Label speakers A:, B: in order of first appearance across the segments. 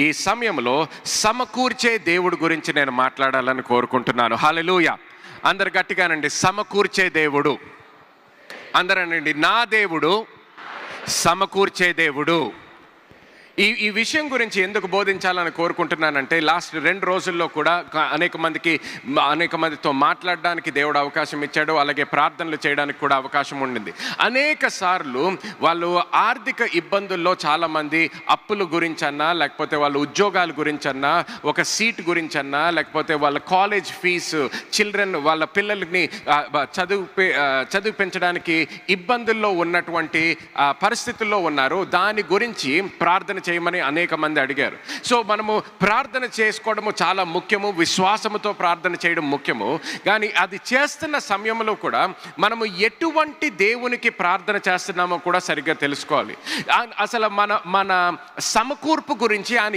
A: ఈ సమయంలో సమకూర్చే దేవుడి గురించి నేను మాట్లాడాలని కోరుకుంటున్నాను. హల్లెలూయా. అందరు గట్టిగానండి, సమకూర్చే దేవుడు. అందరనండి, నా దేవుడు సమకూర్చే దేవుడు. ఈ విషయం గురించి ఎందుకు బోధించాలని కోరుకుంటున్నానంటే, లాస్ట్ 2 రోజుల్లో కూడా అనేక మందితో మాట్లాడడానికి దేవుడు అవకాశం ఇచ్చాడు. అలాగే ప్రార్థనలు చేయడానికి కూడా అవకాశం ఉండింది. అనేక సార్లు వాళ్ళు ఆర్థిక ఇబ్బందుల్లో చాలామంది అప్పుల గురించన్నా, లేకపోతే వాళ్ళ ఉద్యోగాల గురించన్నా, ఒక సీట్ గురించన్నా, లేకపోతే వాళ్ళ కాలేజ్ ఫీజు, వాళ్ళ పిల్లల్ని చదివించడానికి ఇబ్బందుల్లో ఉన్నటువంటి పరిస్థితుల్లో ఉన్నారు. దాని గురించి ప్రార్థన చేయమని అనేక మంది అడిగారు. సో మనము ప్రార్థన చేసుకోవడము చాలా ముఖ్యము, విశ్వాసముతో ప్రార్థన చేయడం ముఖ్యము. కానీ అది చేస్తున్న సమయంలో కూడా మనము ఎటువంటి దేవునికి ప్రార్థన చేస్తున్నామో కూడా సరిగ్గా తెలుసుకోవాలి. అసలు మన సమకూర్పు గురించి ఆయన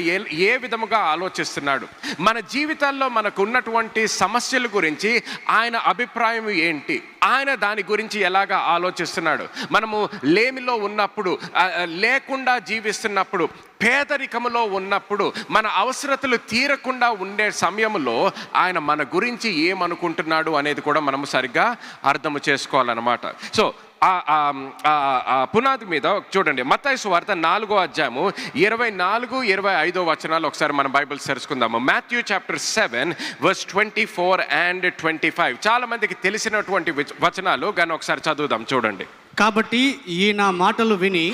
A: ఏ విధముగా ఆలోచిస్తున్నాడు, మన జీవితాల్లో మనకు ఉన్నటువంటి సమస్యల గురించి ఆయన అభిప్రాయం ఏంటి, ఆయన దాని గురించి ఎలాగా ఆలోచిస్తున్నాడు. మనము లేమిలో ఉన్నప్పుడు, లేకుండా జీవిస్తున్నప్పుడు, పేదరికములో ఉన్నప్పుడు, మన అవసరతలు తీరకుండా ఉండే సమయంలో ఆయన మన గురించి ఏమనుకుంటున్నాడు అనేది కూడా మనము సరిగ్గా అర్థం చేసుకోవాలన్నమాట. సో ఆ పునాది మీద చూడండి, మత్తయి సువార్త 4వ అధ్యాయము 24, 25 వచనాలు ఒకసారి మన బైబిల్ తెరుచుకుందాము. Matthew chapter 7 verse 24 and 25. చాలా మందికి తెలిసినటువంటి వచనాలు, కానీ ఒకసారి చదువుదాం. చూడండి.
B: కాబట్టి ఈయన మాటలు విని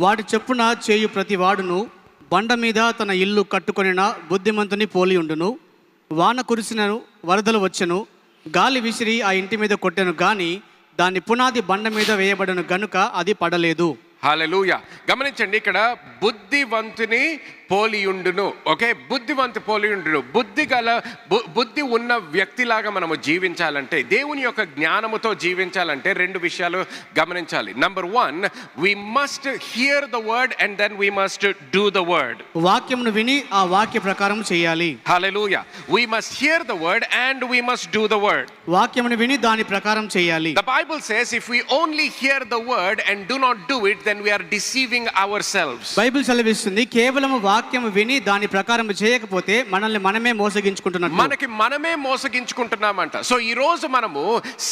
B: వాటి చెప్పున చేయు ప్రతి వాడును బండ మీద తన ఇల్లు కట్టుకొనిన బుద్ధిమంతుని పోలి ఉండును. వాన కురిసినను, వరదలు వచ్చెను, గాలి విసిరి ఆ ఇంటి మీద కొట్టెను, కానీ దాని పునాది బండ మీద వేయబడను గనుక అది పడలేదు.
A: హల్లెలూయా. గమనించండి, ఇక్కడ బుద్ధివంతుని పోలియుండును. ఓకే, బుద్ధివంతు పోలియుండును. బుద్ధి ఉన్న వ్యక్తిలాగా మనము జీవించాలంటే, దేవుని యొక్క జ్ఞానముతో జీవించాలంటే 2 విషయాలు గమనించాలి. Number 1, we must hear the word and then we must do the word.
B: వాక్యమును విని ఆ వాక్య ప్రకారం చేయాలి.
A: హల్లెలూయా. We must hear the word and we must do the word.
B: వాక్యమును విని దాని ప్రకారం చేయాలి.
A: The Bible says if we only hear the word and do not do it, then we are deceiving ourselves.
B: Bible సెలవిస్తుంది, కేవలం వాక్యం విని దాని ప్రకారం చేయకపోతే మనల్ని మనమే
A: మోసగించుకుంటున్నామంట. సో ఈ రోజు మనము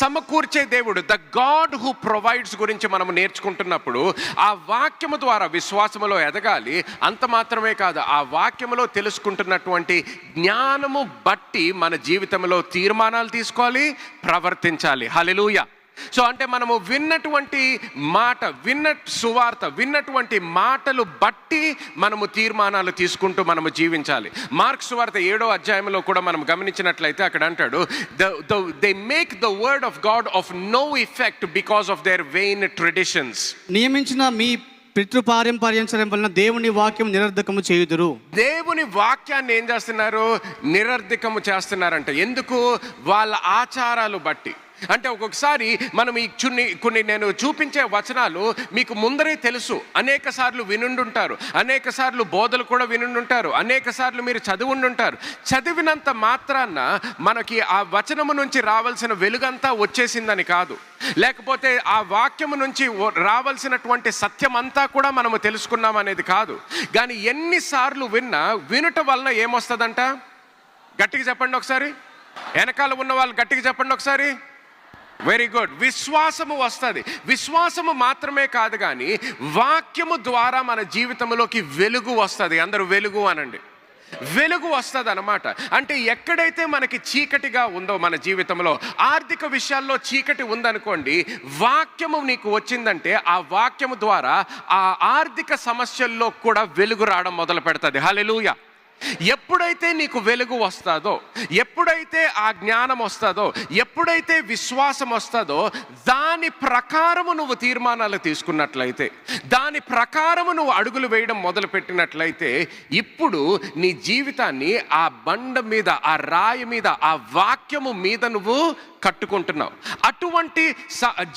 A: సమకూర్చే దేవుడు, ద గాడ్ హూ ప్రొవైడ్స్ గురించి మనము నేర్చుకుంటున్నప్పుడు, ఆ వాక్యము ద్వారా విశ్వాసములో ఎదగాలి. అంత మాత్రమే కాదు, ఆ వాక్యములో తెలుసుకుంటున్నటువంటి జ్ఞానము బట్టి మన జీవితంలో తీర్మానాలు తీసుకోవాలి, ప్రవర్తించాలి. హల్లెలూయా. సో అంటే మనము విన్నటువంటి సువార్త, విన్నటువంటి మాటలు బట్టి మనము తీర్మానాలు తీసుకుంటూ మనము జీవించాలి. మార్క్ సువార్త 7వ అధ్యాయంలో కూడా మనం గమనించినట్లయితే అక్కడ అంటాడు, they make the word of God of no effect because of their vain traditions.
B: నియమించిన మీ పితృపారంపర్యం వలన దేవుని వాక్యం నిరర్ధకము చేయుదురు.
A: దేవుని వాక్యాన్ని ఏం చేస్తున్నారు? నిరర్ధకము చేస్తున్నారంట. ఎందుకు? వాళ్ళ ఆచారాలు బట్టి. అంటే ఒక్కొక్కసారి మనం కొన్ని నేను చూపించే వచనాలు మీకు ముందరే తెలుసు, అనేక సార్లు వినుండుంటారు, అనేక సార్లు బోధలు కూడా వినుండుంటారు, అనేక సార్లు మీరు చదివుండుంటారు. చదివినంత మాత్రాన మనకి ఆ వచనము నుంచి రావాల్సిన వెలుగంతా వచ్చేసిందని కాదు, లేకపోతే ఆ వాక్యము నుంచి రావాల్సినటువంటి సత్యం అంతా కూడా మనము తెలుసుకున్నాం అనేది కాదు. కానీ ఎన్నిసార్లు వినుట వలన ఏమొస్తుందంట? గట్టిగా చెప్పండి ఒకసారి. వెనకాల ఉన్న వాళ్ళు గట్టిగా చెప్పండి ఒకసారి. Very good. విశ్వాసము వస్తుంది. విశ్వాసము మాత్రమే కాదు, కానీ వాక్యము ద్వారా మన జీవితంలోకి వెలుగు వస్తుంది. అందరూ వెలుగు అనండి. వెలుగు వస్తుంది అన్నమాట. అంటే ఎక్కడైతే మనకి చీకటిగా ఉందో మన జీవితంలో, ఆర్థిక విషయాల్లో చీకటి ఉందనుకోండి, వాక్యము నీకు వచ్చిందంటే ఆ వాక్యము ద్వారా ఆ ఆర్థిక సమస్యల్లో కూడా వెలుగు రావడం మొదలు పెడుతుంది. హల్లెలూయా. ఎప్పుడైతే నీకు వెలుగు వస్తుందో, ఎప్పుడైతే ఆ జ్ఞానం వస్తుందో, ఎప్పుడైతే విశ్వాసం వస్తుందో, దాని ప్రకారము నువ్వు తీర్మానాలు తీసుకున్నట్లయితే, దాని ప్రకారము నువ్వు అడుగులు వేయడం మొదలుపెట్టినట్లయితే, ఇప్పుడు నీ జీవితాన్ని ఆ బండ మీద, ఆ రాయి మీద, ఆ వాక్యము మీద నువ్వు కట్టుకుంటున్నావు. అటువంటి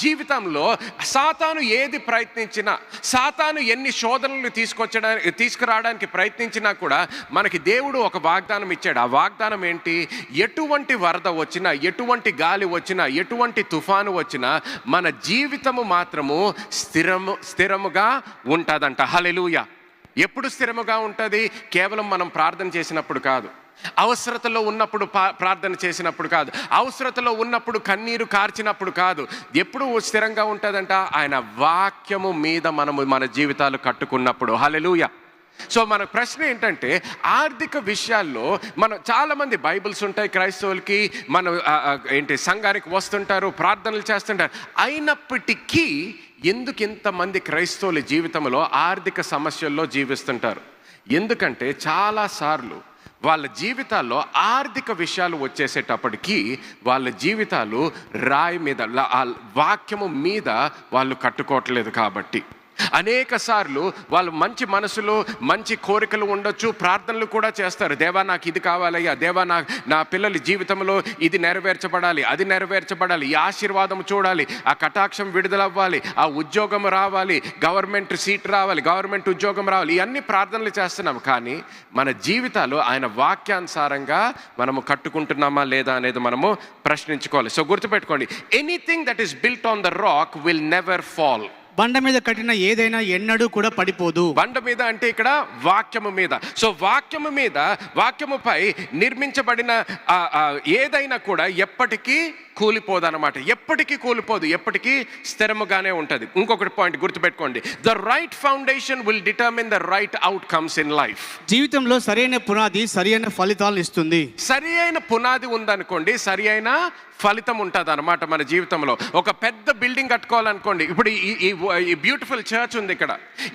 A: జీవితంలో సాతాను ఏది ప్రయత్నించినా, సాతాను ఎన్ని శోధనలు తీసుకురావడానికి ప్రయత్నించినా కూడా మనకి దేవుడు ఒక వాగ్దానం ఇచ్చాడు. ఆ వాగ్దానం ఏంటి? ఎటువంటి వరద వచ్చినా, ఎటువంటి గాలి వచ్చినా, ఎటువంటి తుఫాను వచ్చినా మన జీవితము మాత్రము స్థిరముగా ఉంటుందంట. హల్లెలూయా. ఎప్పుడు స్థిరముగా ఉంటుంది? కేవలం మనం ప్రార్థన చేసినప్పుడు కాదు, అవసరతలో ఉన్నప్పుడు ప్రార్థన చేసినప్పుడు కాదు, అవసరతలో ఉన్నప్పుడు కన్నీరు కార్చినప్పుడు కాదు. ఎప్పుడు స్థిరంగా ఉంటుందంట? ఆయన వాక్యము మీద మనము మన జీవితాలు కట్టుకున్నప్పుడు. హల్లెలూయా. సో మన ప్రశ్న ఏంటంటే, ఆర్థిక విషయాల్లో మనం చాలామంది బైబిల్స్ ఉంటాయి క్రైస్తవులకి, మనం సంఘానికి వస్తుంటారు, ప్రార్థనలు చేస్తుంటారు. అయినప్పటికీ ఎందుకు ఇంతమంది క్రైస్తవుల జీవితంలో ఆర్థిక సమస్యల్లో జీవిస్తుంటారు? ఎందుకంటే చాలాసార్లు వాళ్ళ జీవితాల్లో ఆర్థిక విషయాలు వచ్చేసేటప్పటికీ వాళ్ళ జీవితాలు రాయి మీద, వాక్యము మీద వాళ్ళు కట్టుకోవట్లేదు. కాబట్టి అనేక సార్లు వాళ్ళు మంచి మనసులో మంచి కోరికలు ఉండొచ్చు, ప్రార్థనలు కూడా చేస్తారు. దేవా నాకు ఇది కావాలయ్యా, దేవా నా పిల్లల జీవితంలో ఇది నెరవేర్చబడాలి, అది నెరవేర్చబడాలి, ఈ ఆశీర్వాదం చూడాలి, ఆ కటాక్షం విడుదలవ్వాలి, ఆ ఉద్యోగం రావాలి, గవర్నమెంట్ సీట్ రావాలి, గవర్నమెంట్ ఉద్యోగం రావాలి. ఇవన్నీ ప్రార్థనలు చేస్తున్నాం. కానీ మన జీవితాలు ఆయన వాక్యానుసారంగా మనము కట్టుకుంటున్నామా లేదా అనేది మనము ప్రశ్నించుకోవాలి. సో గుర్తుపెట్టుకోండి, anything that is built on the rock will never fall.
B: బండ మీద కట్టిన ఏదైనా ఎన్నడూ కూడా పడిపోదు.
A: బండ మీద అంటే ఇక్కడ వాక్యము మీద. సో వాక్యము మీద, వాక్యముపై నిర్మించబడిన ఏదైనా కూడా ఎప్పటికీ కూలిపోదు అన్నమాట. ఎప్పటికీ కూలిపోదు, ఎప్పటికీ స్థిరముగానే ఉంటుంది. ఇంకొకటి పాయింట్ గుర్తుపెట్టుకోండి, the right foundation will determine the right outcomes in life.
B: జీవితంలో సరైన పునాది సరైన ఫలితాలను ఇస్తుంది.
A: సరి అయిన పునాది ఉందనుకోండి, సరి అయిన ఫలితం ఉంటుంది అనమాట. మన జీవితంలో ఒక పెద్ద బిల్డింగ్ కట్టుకోవాలనుకోండి, ఇప్పుడు ఈ బ్యూటిఫుల్ చర్చ్ ఉంది ఇక్కడ.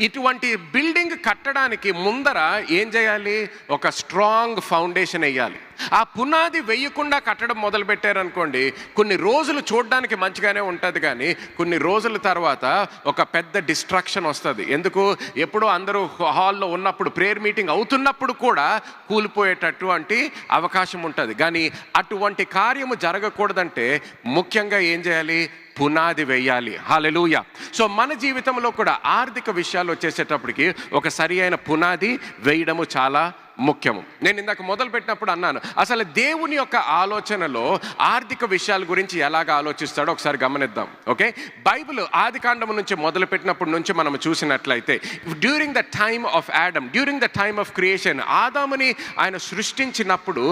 A: ఇటువంటి బిల్డింగ్ కట్టడానికి ముందర ఏం చేయాలి? ఒక స్ట్రాంగ్ ఫౌండేషన్ వేయాలి. ఆ పునాది వేయకుండా కట్టడం మొదలు పెట్టారనుకోండి, కొన్ని రోజులు చూడడానికి మంచిగానే ఉంటుంది, కానీ కొన్ని రోజుల తర్వాత ఒక పెద్ద డిస్ట్రాక్షన్ వస్తుంది. ఎందుకు? ఎప్పుడో అందరూ హాల్లో ఉన్నప్పుడు, ప్రేయర్ మీటింగ్ అవుతున్నప్పుడు కూడా కూలిపోయేటటువంటి అవకాశం ఉంటుంది. కానీ అటువంటి కార్యము జరగకూడదంటే ముఖ్యంగా ఏం చేయాలి? పునాది వేయాలి. హల్లెలూయా. సో మన జీవితంలో కూడా ఆర్థిక విషయాలు వచ్చేసేటప్పటికి ఒక సరి అయిన పునాది వేయడము చాలా ముఖ్యము. నేను ఇందాక మొదలు పెట్టినప్పుడు అన్నాను, అసలు దేవుని యొక్క ఆలోచనలో ఆర్థిక విషయాల గురించి ఎలాగ ఆలోచిస్తాడో ఒకసారి గమనిద్దాం. ఓకే, బైబిల్ ఆది కాండము నుంచి మొదలు పెట్టినప్పటి నుంచి మనం చూసినట్లయితే, during the time of Adam, during the time of creation, ఆదాముని ఆయన సృష్టించినప్పుడు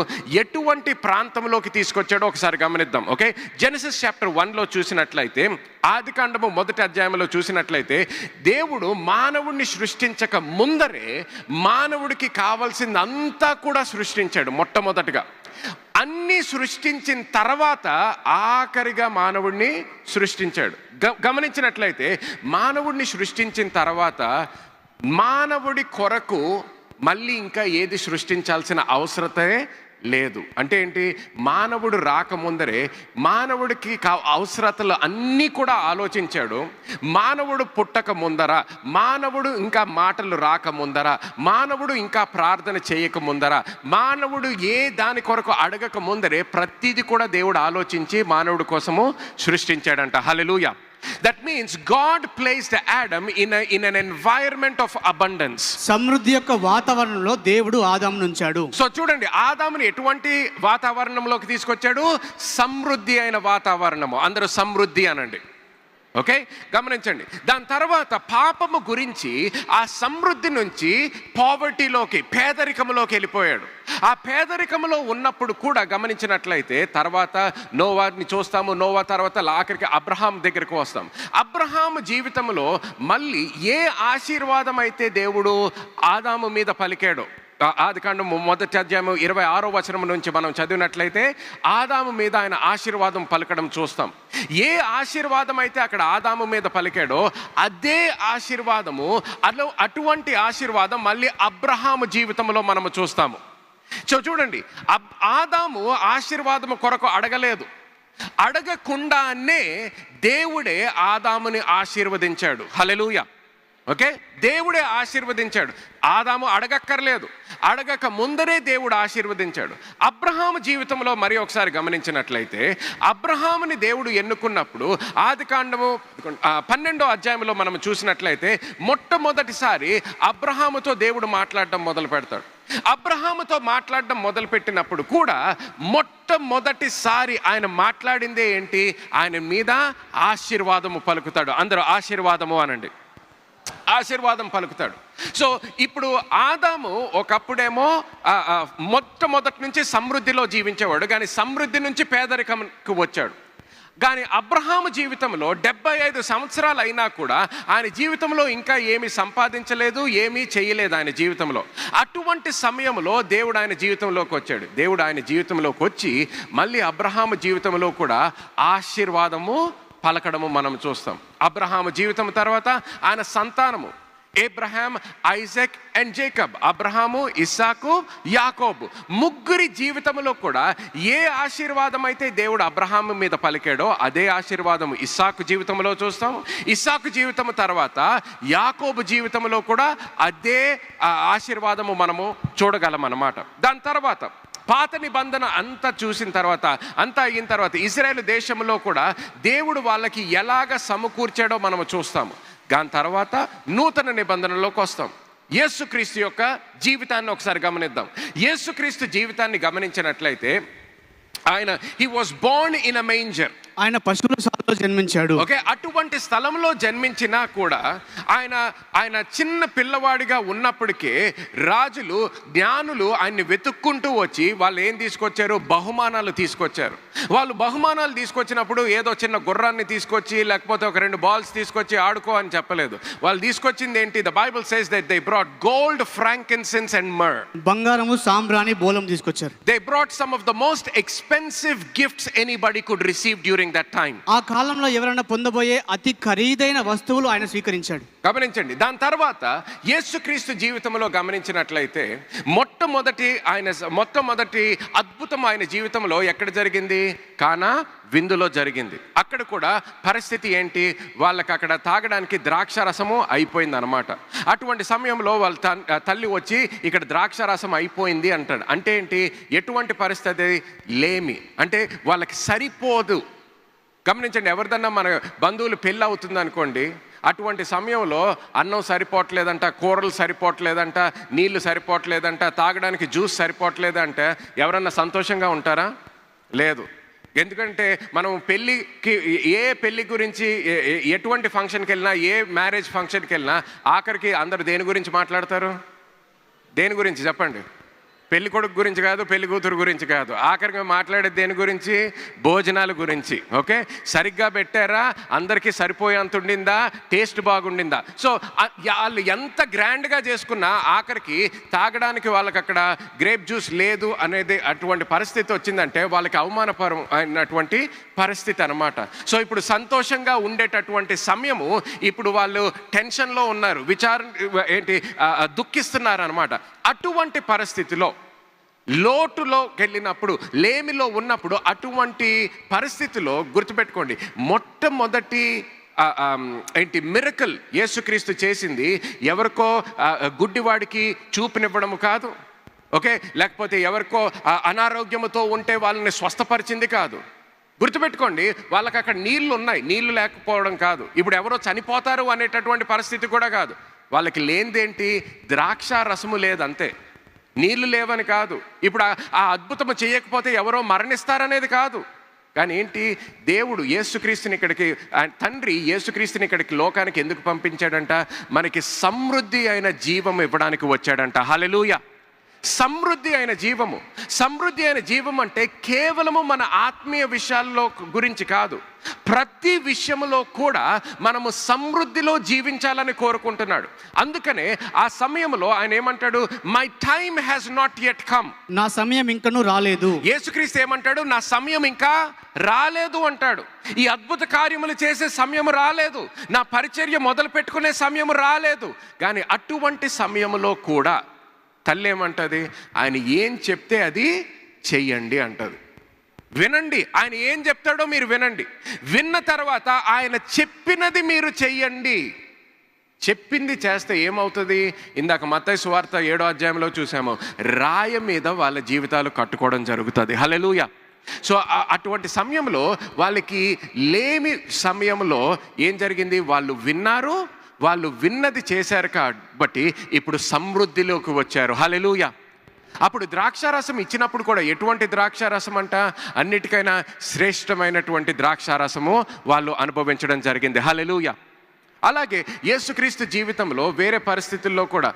A: ఎటువంటి ప్రాంతంలోకి తీసుకొచ్చాడో ఒకసారి గమనిద్దాం. ఓకే, జెనసిస్ చాప్టర్ 1లో చూసినట్లయితే, ఆది కాండము 1వ అధ్యాయంలో చూసినట్లయితే, దేవుడు మానవుడిని సృష్టించక ముందరే మానవుడికి కావాల్సింది అంతా కూడా సృష్టించాడు. మొట్టమొదటిగా అన్నీ సృష్టించిన తర్వాత ఆఖరిగా మానవుడిని సృష్టించాడు. గమనించినట్లయితే మానవుడిని సృష్టించిన తర్వాత మానవుడి కొరకు మళ్ళీ ఇంకా ఏది సృష్టించాల్సిన అవసరతే లేదు. అంటే ఏంటి? మానవుడు రాకముందరే మానవుడికి అవసరతలు అన్నీ కూడా ఆలోచించాడు. మానవుడు పుట్టక ముందర, మానవుడు ఇంకా మాటలు రాకముందర, మానవుడు ఇంకా ప్రార్థన చేయక ముందర, మానవుడు ఏ దాని కొరకు అడగక ముందరే ప్రతిదీ కూడా దేవుడు ఆలోచించి మానవుడి కోసము సృష్టించాడంట. హల్లెలూయా. That means God placed Adam in an environment of abundance.
B: సమృద్ధి యొక్క వాతావరణంలో దేవుడు ఆదామును ఉంచాడు.
A: సో చూడండి, ఆదాముని ఎటువంటి వాతావరణంలోకి తీసుకొచ్చాడు? సమృద్ధి అయిన వాతావరణము. అందరూ సమృద్ధి అనండి. ఓకే, గమనించండి. దాని తర్వాత పాపము గురించి ఆ సమృద్ధి నుంచి పావర్టీలోకి, పేదరికంలోకి వెళ్ళిపోయాడు. ఆ పేదరికంలో ఉన్నప్పుడు కూడా గమనించినట్లయితే తర్వాత నోవాని చూస్తాము. నోవా తర్వాత ఆఖరికి అబ్రహాం దగ్గరికి వస్తాం. అబ్రహాం జీవితంలో మళ్ళీ ఏ ఆశీర్వాదం అయితే దేవుడు ఆదాము మీద పలికాడో, ఆది కాండం 1వ అధ్యాయం 26వ వచనం నుంచి మనం చదివినట్లయితే ఆదాము మీద ఆయన ఆశీర్వాదం పలకడం చూస్తాం. ఏ ఆశీర్వాదం అయితే అక్కడ ఆదాము మీద పలికాడో అదే ఆశీర్వాదము, అటువంటి ఆశీర్వాదం మళ్ళీ అబ్రహాము జీవితంలో మనము చూస్తాము. సో చూడండి, ఆదాము ఆశీర్వాదము కొరకు అడగలేదు, అడగకుండానే దేవుడే ఆదాముని ఆశీర్వదించాడు. హల్లెలూయా. ఓకే, దేవుడే ఆశీర్వదించాడు. ఆదాము అడగక్కర్లేదు, అడగక ముందరే దేవుడు ఆశీర్వదించాడు. అబ్రహాము జీవితంలో మరి ఒకసారి గమనించినట్లయితే, అబ్రహాముని దేవుడు ఎన్నుకున్నప్పుడు ఆది కాండము 12వ అధ్యాయంలో మనం చూసినట్లయితే మొట్టమొదటిసారి అబ్రహాముతో దేవుడు మాట్లాడడం మొదలు పెడతాడు. అబ్రహాముతో మాట్లాడడం మొదలుపెట్టినప్పుడు కూడా మొట్టమొదటిసారి ఆయన మాట్లాడిందే ఏంటి? ఆయన మీద ఆశీర్వాదము పలుకుతాడు. అందరూ ఆశీర్వాదము అనండి. ఆశీర్వాదం పలుకుతాడు. సో ఇప్పుడు ఆదాము ఒకప్పుడేమో మొట్టమొదటి నుంచి సమృద్ధిలో జీవించేవాడు, కానీ సమృద్ధి నుంచి పేదరికంకు వచ్చాడు. కానీ అబ్రహాము జీవితంలో 75 సంవత్సరాలు అయినా కూడా ఆయన జీవితంలో ఇంకా ఏమీ సంపాదించలేదు, ఏమీ చేయలేదు ఆయన జీవితంలో. అటువంటి సమయంలో దేవుడు ఆయన జీవితంలోకి వచ్చాడు. దేవుడు ఆయన జీవితంలోకి వచ్చి మళ్ళీ అబ్రహాము జీవితంలో కూడా ఆశీర్వాదము పలకడము మనం చూస్తాం. అబ్రహాము జీవితం తర్వాత ఆయన సంతానము Abraham, Isaac and Jacob, Abraham, ఇస్సాకు, యాకోబు, ముగ్గురి జీవితంలో కూడా ఏ ఆశీర్వాదం అయితే దేవుడు అబ్రహాము మీద పలికాడో అదే ఆశీర్వాదం ఇస్సాకు జీవితంలో చూస్తాము. ఇస్సాకు జీవితం తర్వాత యాకోబు జీవితంలో కూడా అదే ఆశీర్వాదము మనము చూడగలం అన్నమాట. దాని తర్వాత పాత నిబంధన అంతా చూసిన తర్వాత, అంతా అయిన తర్వాత ఇశ్రాయేలు దేశంలో కూడా దేవుడు వాళ్ళకి ఎలాగ సమకూర్చాడో మనము చూస్తాము. దాని తర్వాత నూతన నిబంధనలోకి వస్తాం. యేసుక్రీస్తు యొక్క జీవితాన్ని ఒకసారి గమనిద్దాం. యేసుక్రీస్తు జీవితాన్ని గమనించినట్లయితే ఆయన he was Born in a manger,
B: ఆయన పశువుల శాలలో జన్మించాడు.
A: ఓకే, అటువంటి స్థలంలో జన్మించినా కూడా ఆయన చిన్న పిల్లవాడిగా ఉన్నప్పటికీ రాజులు, జ్ఞానులు ఆయన్ని వెతుక్కుంటూ వచ్చి వాళ్ళు ఏం తీసుకొచ్చారు? బహుమానాలు తీసుకొచ్చారు. వాళ్ళు బహుమానాలు తీసుకొచ్చినప్పుడు ఏదో చిన్న గుర్రాన్ని తీసుకొచ్చి లేకపోతే ఒక 2 బాల్స్ తీసుకొచ్చి ఆడుకో అని చెప్పలేదు. వాళ్ళు తీసుకొచ్చింది ఏంటి? The Bible says that they brought gold, frankincense and మర్,
B: బంగారము, సాంబ్రాణి, బోలం తీసుకొచ్చారు.
A: They brought some of the most expensive gifts anybody could receive during that time.
B: ఆ కాలంలో ఎవరైనా పొందబోయే అతి ఖరీదైన వస్తువులు ఆయన స్వీకరించాడు.
A: గమనించండి. దాని తర్వాత యేసుక్రీస్తు జీవితంలో గమనించినట్లయితే మొట్టమొదటి అద్భుతం ఆయన జీవితంలో ఎక్కడ జరిగింది? కానా విందులో జరిగింది. అక్కడ కూడా పరిస్థితి ఏంటి? వాళ్ళకి అక్కడ తాగడానికి ద్రాక్ష రసము అయిపోయింది అనమాట. అటువంటి సమయంలో వాళ్ళ తల్లి వచ్చి ఇక్కడ ద్రాక్ష రసం అయిపోయింది అంటాడు. అంటే ఏంటి? ఎటువంటి పరిస్థితి? లేమి, అంటే వాళ్ళకి సరిపోదు. గమనించండి, ఎవరిదన్నా మన బంధువులు పెళ్ళి అవుతుంది అనుకోండి, అటువంటి సమయంలో అన్నం సరిపోవట్లేదంట, కూరలు సరిపోవట్లేదంట, నీళ్లు సరిపోవట్లేదంట, తాగడానికి జ్యూస్ సరిపోవట్లేదంట, ఎవరన్నా సంతోషంగా ఉంటారా? లేదు. ఎందుకంటే మనం ఏ పెళ్ళి గురించి, ఎటువంటి ఫంక్షన్కి వెళ్ళినా, ఏ మ్యారేజ్ ఫంక్షన్కి వెళ్ళినా ఆఖరికి అందరు దేని గురించి మాట్లాడతారు? దేని గురించి చెప్పండి? పెళ్లి కొడుకు గురించి కాదు, పెళ్లి కూతురు గురించి కాదు, ఆఖరిగా మాట్లాడేది దేని గురించి? భోజనాల గురించి. ఓకే, సరిగ్గా పెట్టారా? అందరికీ సరిపోయేంత ఉండిందా? టేస్ట్ బాగుండిందా? సో వాళ్ళు ఎంత గ్రాండ్గా చేసుకున్నా ఆఖరికి తాగడానికి వాళ్ళకి అక్కడ గ్రేప్ జ్యూస్ లేదు అనేది అటువంటి పరిస్థితి వచ్చిందంటే వాళ్ళకి అవమానపరం అయినటువంటి పరిస్థితి అన్నమాట. సో ఇప్పుడు సంతోషంగా ఉండేటటువంటి సమయము ఇప్పుడు వాళ్ళు టెన్షన్లో ఉన్నారు, దుఃఖిస్తున్నారు అనమాట. అటువంటి పరిస్థితిలో, లోటులోకి వెళ్ళినప్పుడు, లేమిలో ఉన్నప్పుడు, అటువంటి పరిస్థితిలో గుర్తుపెట్టుకోండి, మొట్టమొదటి మిరకల్ యేసుక్రీస్తు చేసింది ఎవరికో గుడ్డివాడికి చూపునివ్వడము కాదు, ఓకే, లేకపోతే ఎవరికో అనారోగ్యముతో ఉంటే వాళ్ళని స్వస్థపరిచింది కాదు. గుర్తుపెట్టుకోండి, వాళ్ళకి అక్కడ నీళ్లు ఉన్నాయి, నీళ్లు లేకపోవడం కాదు. ఇప్పుడు ఎవరో చనిపోతారు అనేటటువంటి పరిస్థితి కూడా కాదు. వాళ్ళకి లేనిదేంటి? ద్రాక్ష రసము లేదంతే, నీళ్లు లేవని కాదు. ఇప్పుడు ఆ అద్భుతము చేయకపోతే ఎవరో మరణిస్తారనేది కాదు. కానీ ఏంటి? దేవుడు యేసుక్రీస్తుని ఇక్కడికి, తండ్రి యేసుక్రీస్తుని ఇక్కడికి లోకానికి ఎందుకు పంపించాడంట? మనకి సమృద్ధి అయిన జీవం ఇవ్వడానికి వచ్చాడంట. హల్లెలూయా. సమృద్ధి అయిన జీవము. సమృద్ధి అయిన జీవం అంటే కేవలము మన ఆత్మీయ విషయాల్లో గురించి కాదు, ప్రతి విషయంలో కూడా మనము సమృద్ధిలో జీవించాలని కోరుకుంటున్నాడు. అందుకనే ఆ సమయంలో ఆయన ఏమంటాడు? My time has not yet come,
B: నా సమయం ఇంకనూ రాలేదు.
A: యేసుక్రీస్తు ఏమంటాడు? నా సమయం ఇంకా రాలేదు అంటాడు. ఈ అద్భుత కార్యములు చేసే సమయం రాలేదు, నా పరిచర్య మొదలు పెట్టుకునే సమయం రాలేదు. కానీ అటువంటి సమయంలో కూడా తల్లి ఏమంటది? ఆయన ఏం చెప్తే అది చెయ్యండి అంటది. వినండి, ఆయన ఏం చెప్తాడో మీరు వినండి. విన్న తర్వాత ఆయన చెప్పినది మీరు చెయ్యండి. చెప్పింది చేస్తే ఏమవుతుంది? ఇందాక మత్తయి సువార్త 7వ అధ్యాయంలో చూసాము, రాయి మీద వాళ్ళ జీవితాలు కట్టుకోవడం జరుగుతుంది. హల్లెలూయా. సో అటువంటి సమయంలో వాళ్ళకి లేమి సమయంలో ఏం జరిగింది? వాళ్ళు విన్నారు, వాళ్ళు విన్నది చేశారు కాబట్టి ఇప్పుడు సమృద్ధిలోకి వచ్చారు. హల్లెలూయా. అప్పుడు ద్రాక్షారసం ఇచ్చినప్పుడు కూడా ఎటువంటి ద్రాక్షారసం అంట? అన్నిటికైనా శ్రేష్టమైనటువంటి ద్రాక్షారసము వాళ్ళు అనుభవించడం జరిగింది. హల్లెలూయా. అలాగే యేసుక్రీస్తు జీవితంలో వేరే పరిస్థితుల్లో కూడా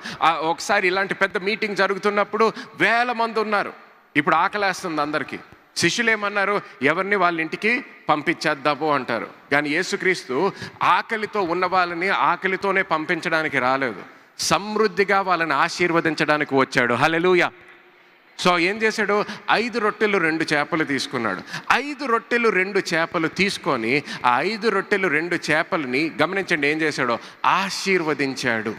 A: ఒకసారి ఇలాంటి పెద్ద మీటింగ్ జరుగుతున్నప్పుడు 1000 మంది ఉన్నారు. ఇప్పుడు ఆకలేస్తుంది అందరికీ. శిష్యులు ఏమన్నారు? ఎవరిని వాళ్ళ ఇంటికి పంపించేద్దాము అంటారు. కానీ యేసుక్రీస్తు ఆకలితో ఉన్న వాళ్ళని ఆకలితోనే పంపించడానికి రాలేదు, సమృద్ధిగా వాళ్ళని ఆశీర్వదించడానికి వచ్చాడు. హల్లెలూయా. సో ఏం చేశాడు? 5 రొట్టెలు 2 చేపలు తీసుకున్నాడు. 5 రొట్టెలు 2 చేపలు తీసుకొని ఆ 5 రొట్టెలు 2 చేపలని గమనించండి, ఏం చేశాడో? ఆశీర్వదించాడు.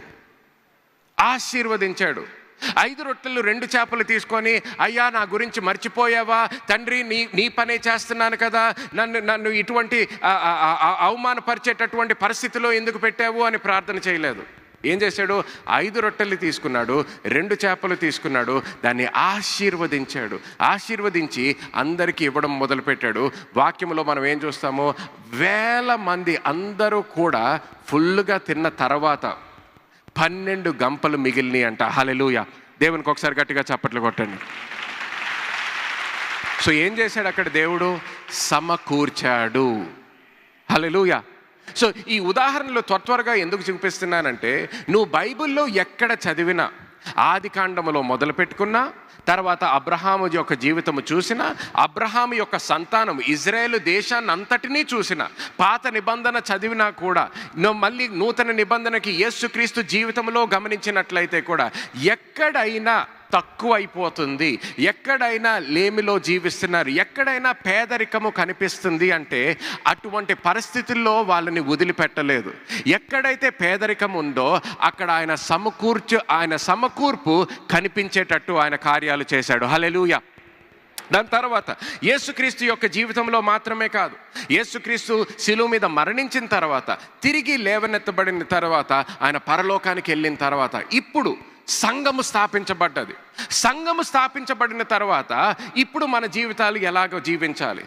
A: 5 రొట్టెలు 2 చేపలు తీసుకొని, అయ్యా నా గురించి మర్చిపోయావా తండ్రి, నీ పనే చేస్తున్నాను కదా, నన్ను ఇటువంటి అవమానపరిచేటటువంటి పరిస్థితిలో ఎందుకు పెట్టావు అని ప్రార్థన చేయలేదు. ఏం చేశాడు? 5 రొట్టెలు తీసుకున్నాడు, 2 చేపలు తీసుకున్నాడు, దాన్ని ఆశీర్వదించి అందరికీ ఇవ్వడం మొదలుపెట్టాడు. వాక్యంలో మనం ఏం చూస్తామో, 1000 మంది అందరూ కూడా ఫుల్గా తిన్న తర్వాత 12 గంపలు మిగిలినాయి అంట. హల్లెలూయా. దేవునికి ఒకసారి గట్టిగా చప్పట్లు కొట్టండి. సో ఏం చేశాడు అక్కడ? దేవుడు సమకూర్చాడు. హల్లెలూయా. సో ఈ ఉదాహరణలు త్వరగా ఎందుకు చూపిస్తున్నానంటే, నువ్వు బైబిల్లో ఎక్కడ చదివినా, ఆదికాండములో మొదలు పెట్టుకున్నా, తర్వాత అబ్రహాము యొక్క జీవితము చూసిన, అబ్రహాము యొక్క సంతానం ఇజ్రాయేలు దేశాన్ని అంతటినీ చూసిన, పాత నిబంధన చదివినా కూడా, మళ్ళీ నూతన నిబంధనకి యేసుక్రీస్తు జీవితంలో గమనించినట్లయితే కూడా ఎక్కడైనా తక్కువ అయిపోతుంది, ఎక్కడైనా లేమిలో జీవిస్తున్నారు, ఎక్కడైనా పేదరికము కనిపిస్తుంది అంటే అటువంటి పరిస్థితుల్లో వాళ్ళని వదిలిపెట్టలేదు. ఎక్కడైతే పేదరికం ఉందో అక్కడ ఆయన సమకూర్పు కనిపించేటట్టు ఆయన కార్యాలు చేశాడు. హల్లెలూయా. దాని తర్వాత యేసుక్రీస్తు యొక్క జీవితంలో మాత్రమే కాదు, యేసుక్రీస్తు శిలువ మీద మరణించిన తర్వాత, తిరిగి లేవనెత్తబడిన తర్వాత, ఆయన పరలోకానికి వెళ్ళిన తర్వాత, ఇప్పుడు సంఘము స్థాపించబడ్డది. సంఘము స్థాపించబడిన తర్వాత ఇప్పుడు మన జీవితాలు ఎలాగో జీవించాలి.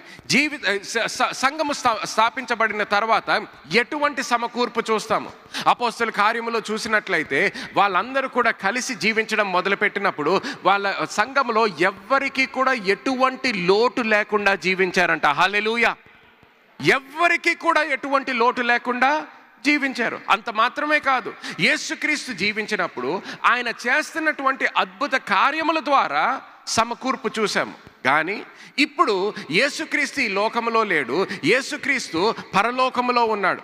A: సంఘము స్థాపించబడిన తర్వాత ఎటువంటి సమకూర్పు చూస్తాము? అపోస్తలుల కార్యములో చూసినట్లయితే వాళ్ళందరూ కూడా కలిసి జీవించడం మొదలుపెట్టినప్పుడు వాళ్ళ సంఘములో ఎవ్వరికి కూడా ఎటువంటి లోటు లేకుండా జీవించారంట. హల్లెలూయా. ఎవ్వరికి కూడా ఎటువంటి లోటు లేకుండా జీవించారు. అంత మాత్రమే కాదు, యేసుక్రీస్తు జీవించినప్పుడు ఆయన చేస్తున్నటువంటి అద్భుత కార్యముల ద్వారా సమకూర్పు చూసాము. కానీ ఇప్పుడు యేసుక్రీస్తు ఈ లోకములో లేడు, యేసుక్రీస్తు పరలోకములో ఉన్నాడు,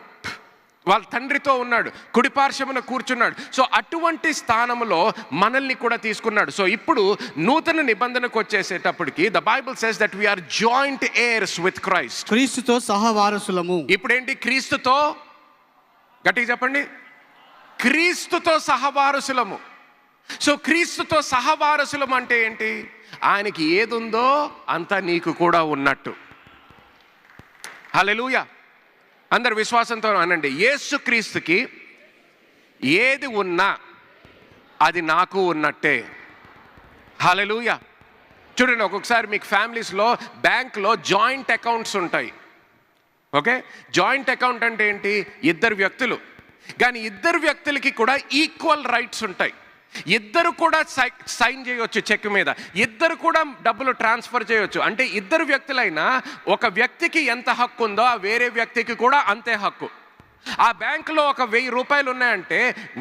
A: వాళ్ళ తండ్రితో ఉన్నాడు, కుడిపార్శ్వమున కూర్చున్నాడు. సో అటువంటి స్థానములో మనల్ని కూడా తీసుకున్నాడు. సో ఇప్పుడు నూతన నిబంధనకు వచ్చేసేటప్పటికి the Bible says that we are joint heirs with Christ.
B: క్రీస్తుతో సహవారసులము.
A: ఇప్పుడు ఏంటి? క్రీస్తుతో, గట్టిగా చెప్పండి, క్రీస్తుతో సహవారసులము. సో క్రీస్తుతో సహవారసులం అంటే ఏంటి? ఆయనకి ఏది ఉందో అంతా నీకు కూడా ఉన్నట్టు. హల్లెలూయా. అందరు విశ్వాసంతో అనండి, యేసుక్రీస్తుకి ఏది ఉన్నా అది నాకు ఉన్నట్టే. హల్లెలూయా. చూడండి, ఒక్కొక్కసారి మీకు ఫ్యామిలీస్లో బ్యాంక్లో జాయింట్ అకౌంట్స్ ఉంటాయి. ఓకే, జాయింట్ అకౌంట్ అంటే ఏంటి? 2 వ్యక్తులు, కానీ 2 వ్యక్తులకి కూడా ఈక్వల్ రైట్స్ ఉంటాయి. 2 కూడా సైన్ చేయవచ్చు చెక్ మీద, 2 కూడా డబ్బులు ట్రాన్స్ఫర్ చేయవచ్చు. అంటే 2 వ్యక్తులైనా ఒక వ్యక్తికి ఎంత హక్కు ఉందో ఆ వేరే వ్యక్తికి కూడా అంతే హక్కు. ఆ బ్యాంకులో ఒక 1000 రూపాయలు ఉన్నాయంటే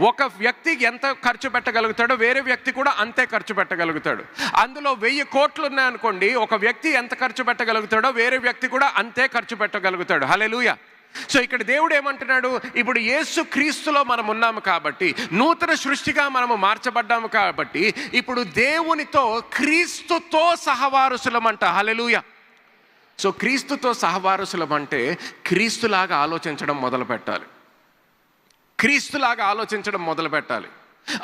A: ఒక వ్యక్తి ఎంత ఖర్చు పెట్టగలుగుతాడో వేరే వ్యక్తి కూడా అంతే ఖర్చు పెట్టగలుగుతాడు. అందులో 1000 కోట్లు ఉన్నాయనుకోండి, ఒక వ్యక్తి ఎంత ఖర్చు పెట్టగలుగుతాడో వేరే వ్యక్తి కూడా అంతే ఖర్చు పెట్టగలుగుతాడు. హల్లెలూయా. సో ఇక్కడ దేవుడు ఏమంటున్నాడు? ఇప్పుడు యేసు క్రీస్తులో మనం ఉన్నాము కాబట్టి, నూతన సృష్టిగా మనము మార్చబడ్డాము కాబట్టి, ఇప్పుడు దేవునితో క్రీస్తుతో సహవారసులమంట. హల్లెలూయా. సో క్రీస్తుతో సహవారసులం అంటే క్రీస్తులాగా ఆలోచించడం మొదలు పెట్టాలి. క్రీస్తులాగా ఆలోచించడం మొదలు పెట్టాలి.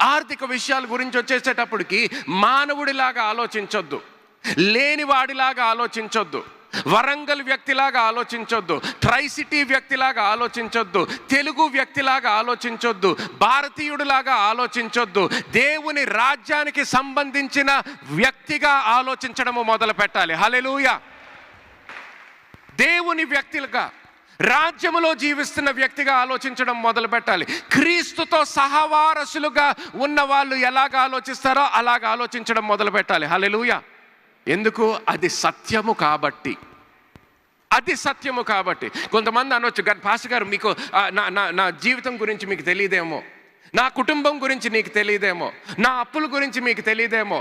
A: ఆర్థిక విషయాల గురించి వచ్చేసేటప్పటికి మానవుడిలాగా ఆలోచించొద్దు, లేనివాడిలాగా ఆలోచించొద్దు, వరంగల్ వ్యక్తిలాగా ఆలోచించొద్దు, ట్రైసిటీ వ్యక్తిలాగా ఆలోచించొద్దు, తెలుగు వ్యక్తిలాగా ఆలోచించొద్దు, భారతీయుడిలాగా ఆలోచించొద్దు. దేవుని రాజ్యానికి సంబంధించిన వ్యక్తిగా ఆలోచించడము మొదలు పెట్టాలి. హల్లెలూయా. దేవుని వ్యక్తులుగా, రాజ్యములో జీవిస్తున్న వ్యక్తిగా ఆలోచించడం మొదలు పెట్టాలి. క్రీస్తుతో సహవారసులుగా ఉన్న వాళ్ళు ఎలాగ ఆలోచిస్తారో అలాగ ఆలోచించడం మొదలు పెట్టాలి. హల్లెలూయా. ఎందుకు? అది సత్యము కాబట్టి. అది సత్యము. కాబట్టి కొంతమంది అనొచ్చు, పాస్టర్ గారు మీకు నా జీవితం గురించి మీకు తెలియదేమో, నా కుటుంబం గురించి నీకు తెలియదేమో, నా అప్పుల గురించి మీకు తెలియదేమో,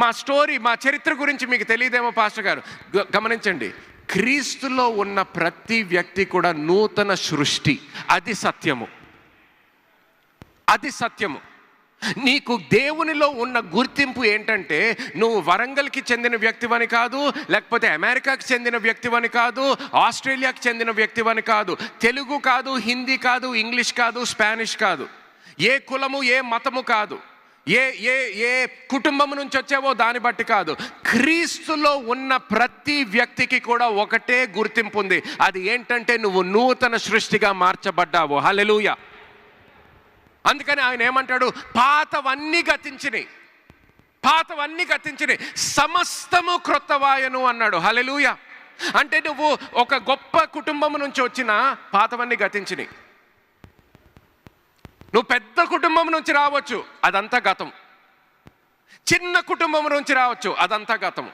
A: మా స్టోరీ, మా చరిత్ర గురించి మీకు తెలియదేమో పాస్టర్ గారు. గమనించండి, క్రీస్తులో ఉన్న ప్రతి వ్యక్తి కూడా నూతన సృష్టి. అది సత్యము, అది సత్యము. నీకు దేవునిలో ఉన్న గుర్తింపు ఏంటంటే, నువ్వు వరంగల్కి చెందిన వ్యక్తివని కాదు, లేకపోతే అమెరికాకి చెందిన వ్యక్తివని కాదు, ఆస్ట్రేలియాకి చెందిన వ్యక్తివని కాదు, తెలుగు కాదు, హిందీ కాదు, ఇంగ్లీష్ కాదు, స్పానిష్ కాదు, ఏ కులము ఏ మతము కాదు, ఏ ఏ ఏ కుటుంబం నుంచి వచ్చావో దాన్ని బట్టి కాదు. క్రీస్తులో ఉన్న ప్రతి వ్యక్తికి కూడా ఒకటే గుర్తింపు ఉంది. అది ఏంటంటే, నువ్వు నూతన సృష్టిగా మార్చబడ్డావు. హల్లెలూయా. అందుకని ఆయన ఏమంటాడు, పాతవన్నీ గతించినాయి, పాతవన్నీ గతించినాయి, సమస్తము క్రొత్తవాయను అన్నాడు. హల్లెలూయా. అంటే నువ్వు ఒక గొప్ప కుటుంబం నుంచి వచ్చిన పాతవన్నీ గతించినాయి. నువ్వు పెద్ద కుటుంబం నుంచి రావచ్చు, అదంతా గతం. చిన్న కుటుంబం నుంచి రావచ్చు, అదంతా గతము.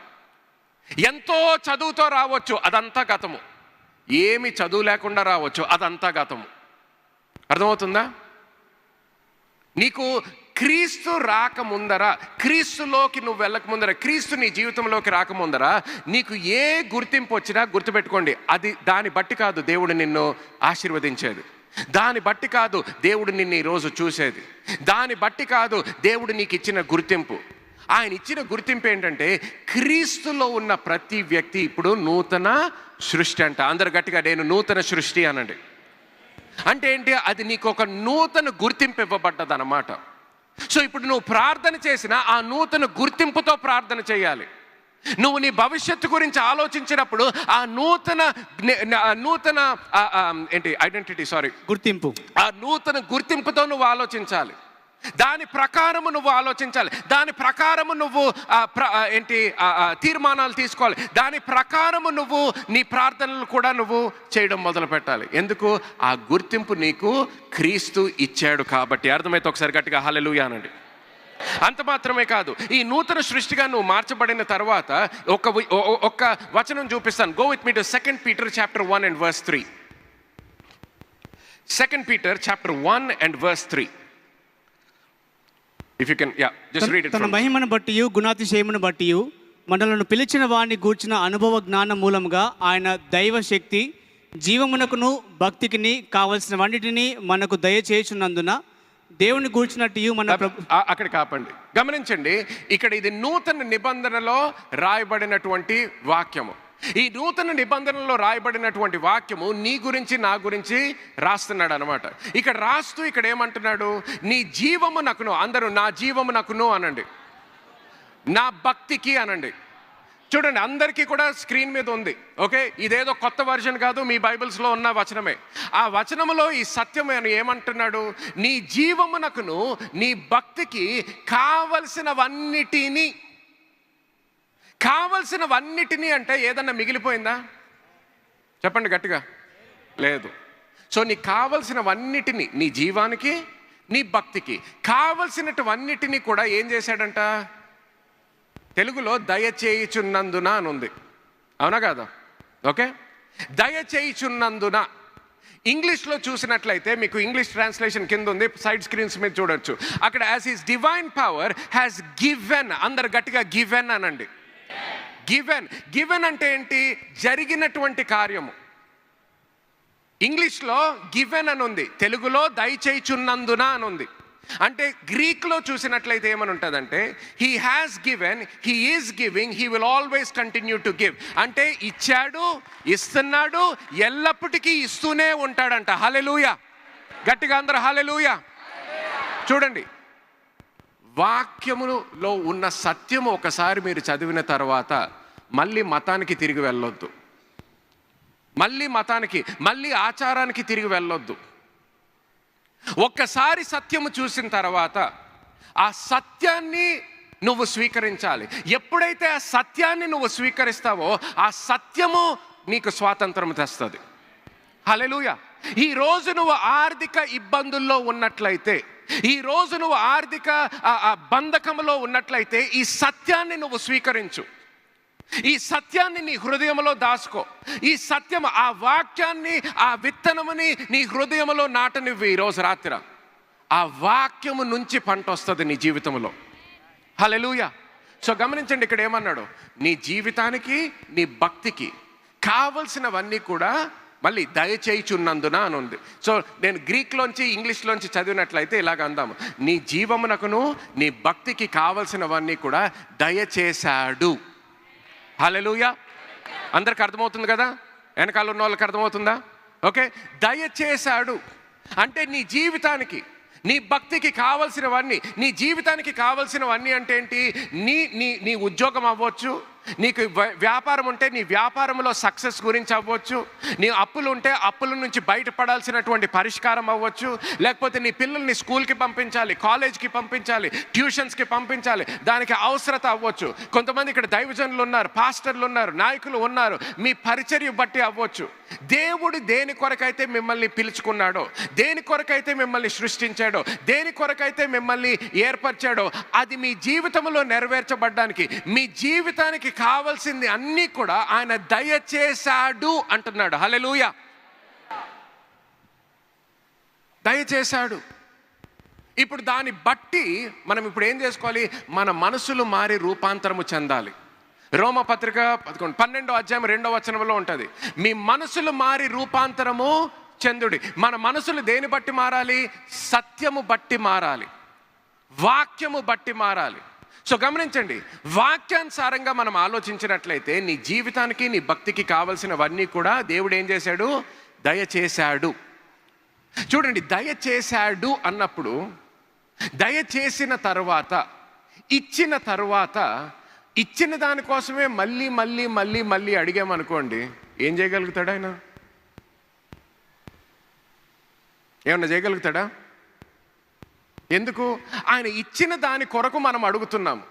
A: ఎంతో చదువుతో రావచ్చు, అదంతా గతము. ఏమి చదువు లేకుండా రావచ్చు, అదంతా గతము. అర్థమవుతుందా? నీకు క్రీస్తు రాకముందర, క్రీస్తులోకి నువ్వు వెళ్ళకముందర, క్రీస్తు నీ జీవితంలోకి రాకముందర నీకు ఏ గుర్తింపు వచ్చినా గుర్తుపెట్టుకోండి, అది దాన్ని బట్టి కాదు దేవుడు నిన్ను ఆశీర్వదించేది, దాన్ని బట్టి కాదు దేవుడు నిన్ను ఈరోజు చూసేది, దాన్ని బట్టి కాదు దేవుడు నీకు ఇచ్చిన గుర్తింపు. ఆయన ఇచ్చిన గుర్తింపు ఏంటంటే, క్రీస్తులో ఉన్న ప్రతి వ్యక్తి ఇప్పుడు నూతన సృష్టి అంట. అందరు గట్టిగా నేను నూతన సృష్టి అనండి. అంటే ఏంటి? అది నీకు ఒక నూతన గుర్తింపు ఇవ్వబడ్డది అన్నమాట. సో ఇప్పుడు నువ్వు ప్రార్థన చేసిన ఆ నూతన గుర్తింపుతో ప్రార్థన చేయాలి. నువ్వు నీ భవిష్యత్తు గురించి ఆలోచించినప్పుడు ఆ నూతన
B: గుర్తింపు,
A: ఆ నూతన గుర్తింపుతో నువ్వు ఆలోచించాలి. దాని ప్రకారము నువ్వు ఆలోచించాలి, దాని ప్రకారము నువ్వు తీర్మానాలు తీసుకోవాలి, దాని ప్రకారము నువ్వు నీ ప్రార్థనలు కూడా నువ్వు చేయడం మొదలు పెట్టాలి. ఎందుకు? ఆ గుర్తింపు నీకు క్రీస్తు ఇచ్చాడు కాబట్టి. అర్థమైతే ఒకసారి గట్టిగా హల్లెలూయా అనండి. అంత మాత్రమే కాదు, ఈ నూతన సృష్టిగా నువ్వు మార్చబడిన తర్వాత ఒక వచనం చూపిస్తాను. Go with me to 2 Peter chapter 1 and verse 3. 2 Peter chapter 1 and verse 3. If you can, yeah, just read it.
B: తన మహిమను బట్టి గుణాతిశయమును బట్టి మనలను పిలిచిన వారిని గూర్చిన అనుభవ జ్ఞానం మూలముగా ఆయన దైవ శక్తి జీవమునకును భక్తికిని కావలసినవన్నిటిని మనకు దయచేయుచున్నందున దేవుని గూర్చినట్టు మన
A: అక్కడ కాపండి. గమనించండి, ఇక్కడ ఇది నూతన నిబంధనలో రాయబడినటువంటి వాక్యము. ఈ నూతన నిబంధనలో రాయబడినటువంటి వాక్యము నీ గురించి నా గురించి రాస్తున్నాడు అనమాట. ఇక్కడ రాస్తూ ఇక్కడ ఏమంటున్నాడు? నీ జీవము నకును, అందరూ నా జీవము నకును అనండి, నా భక్తికి అనండి. చూడండి, అందరికీ కూడా స్క్రీన్ మీద ఉంది. ఓకే, ఇదేదో కొత్త వర్షన్ కాదు, మీ బైబిల్స్లో ఉన్న వచనమే. ఆ వచనములో ఈ సత్యం ఏమంటున్నాడు? నీ జీవమునకును నీ భక్తికి కావలసినవన్నిటినీ అంటే ఏదన్నా మిగిలిపోయిందా? చెప్పండి గట్టిగా. లేదు. సో నీకు కావలసినవన్నిటినీ, నీ జీవానికి నీ భక్తికి కావలసినటువన్నిటినీ కూడా ఏం చేశాడంట? తెలుగులో దయచేయుచున్నందున అని ఉంది, అవునా కాదా? ఓకే, దయచేయుచున్నందున. ఇంగ్లీష్లో చూసినట్లయితే మీకు ఇంగ్లీష్ ట్రాన్స్లేషన్ కింద ఉంది, సైడ్ స్క్రీన్స్ మీద చూడొచ్చు. అక్కడ as his divine power has given, అందరు గట్టిగా గివెన్ అనండి. గివెన్ అంటే ఏంటి? జరిగినటువంటి కార్యము. ఇంగ్లీష్లో గివెన్ అని ఉంది, తెలుగులో దయచేయుచున్నందున అని ఉంది. అంటే గ్రీక్లో చూసినట్లయితే ఏమని ఉంటుందంటే, he has given, he is giving, he will always continue to give. అంటే ఇచ్చాడు, ఇస్తున్నాడు, ఎల్లప్పటికీ ఇస్తూనే ఉంటాడంట. హల్లెలూయా. గట్టిగా అందరూ హల్లెలూయా. చూడండి, వాక్యములో ఉన్న సత్యము ఒకసారి మీరు చదివిన తర్వాత మళ్ళీ మతానికి తిరిగి వెళ్ళొద్దు, మళ్ళీ ఆచారానికి తిరిగి వెళ్ళొద్దు. ఒక్కసారి సత్యము చూసిన తర్వాత ఆ సత్యాన్ని నువ్వు స్వీకరించాలి. ఎప్పుడైతే ఆ సత్యాన్ని నువ్వు స్వీకరిస్తావో ఆ సత్యము నీకు స్వాతంత్రం తెస్తుంది. హల్లెలూయా. ఈరోజు నువ్వు ఆర్థిక ఇబ్బందుల్లో ఉన్నట్లయితే, ఈరోజు నువ్వు ఆర్థిక బంధకంలో ఉన్నట్లయితే ఈ సత్యాన్ని నువ్వు స్వీకరించు. ఈ సత్యాన్ని నీ హృదయంలో దాచుకో. ఈ సత్యం, ఆ వాక్యాన్ని, ఆ విత్తనముని నీ హృదయంలో నాటనివ్వు. ఈరోజు రాత్రి ఆ వాక్యము నుంచి పంట వస్తుంది నీ జీవితంలో. హల్లెలూయా. సో గమనించండి, ఇక్కడ ఏమన్నాడు, నీ జీవితానికి నీ భక్తికి కావలసినవన్నీ కూడా మళ్ళీ దయచేయుచున్నందున అని ఉంది. సో నేను గ్రీక్లోంచి ఇంగ్లీష్లోంచి చదివినట్లయితే ఇలాగ అందాము, నీ జీవమునకును నీ భక్తికి కావలసినవన్నీ కూడా దయచేశాడు. హల్లెలూయా. అందరికి అర్థమవుతుంది కదా? వెనకాల ఉన్న వాళ్ళకి అర్థమవుతుందా? ఓకే. దయచేశాడు అంటే నీ జీవితానికి నీ భక్తికి కావలసినవన్నీ, నీ జీవితానికి కావలసినవన్నీ అంటే ఏంటి? నీ నీ నీ ఉద్యోగం అవ్వచ్చు, నీకు వ్యాపారం ఉంటే నీ వ్యాపారంలో సక్సెస్ గురించి అవ్వచ్చు, నీ అప్పులు ఉంటే అప్పుల నుంచి బయటపడాల్సినటువంటి పరిష్కారం అవ్వచ్చు, లేకపోతే నీ పిల్లల్ని స్కూల్కి పంపించాలి, కాలేజ్కి పంపించాలి, ట్యూషన్స్కి పంపించాలి, దానికి అవసరత అవ్వచ్చు. కొంతమంది ఇక్కడ దైవజనులు ఉన్నారు, పాస్టర్లు ఉన్నారు, నాయకులు ఉన్నారు, మీ పరిచర్య బట్టి అవ్వచ్చు. దేవుడు దేని కొరకైతే మిమ్మల్ని పిలుచుకున్నాడో, దేని కొరకైతే మిమ్మల్ని సృష్టించాడో, దేని కొరకైతే మిమ్మల్ని ఏర్పరిచాడో అది మీ జీవితంలో నెరవేర్చబడ్డానికి, మీ జీవితానికి కావాల్సింది అన్నీ కూడా ఆయన దయచేశాడు అంటున్నాడు. హల్లెలూయా. దయచేశాడు. ఇప్పుడు దాన్ని బట్టి మనం ఇప్పుడు ఏం చేసుకోవాలి? మన మనసులు మారి రూపాంతరము చెందాలి. రోమపత్రిక 12వ అధ్యాయం 2వ వచనంలో ఉంటుంది, మీ మనసులు మారి రూపాంతరము చెందుడి. మన మనసులు దేని బట్టి మారాలి? సత్యము బట్టి మారాలి, వాక్యము బట్టి మారాలి. సో గమనించండి, వాక్యానుసారంగా మనం ఆలోచించినట్లయితే నీ జీవితానికి నీ భక్తికి కావలసినవన్నీ కూడా దేవుడు ఏం చేశాడు? దయచేశాడు. చూడండి, దయచేశాడు అన్నప్పుడు దయచేసిన తర్వాత, ఇచ్చిన తర్వాత, ఇచ్చిన దానికోసమే మళ్ళీ మళ్ళీ మళ్ళీ మళ్ళీ అడిగామనుకోండి, ఏం చేయగలుగుతాడు ఆయన? ఏమన్నా చేయగలుగుతాడా? ఎందుకు? ఆయన ఇచ్చిన దాని కొరకు మనం అడుగుతున్నాము.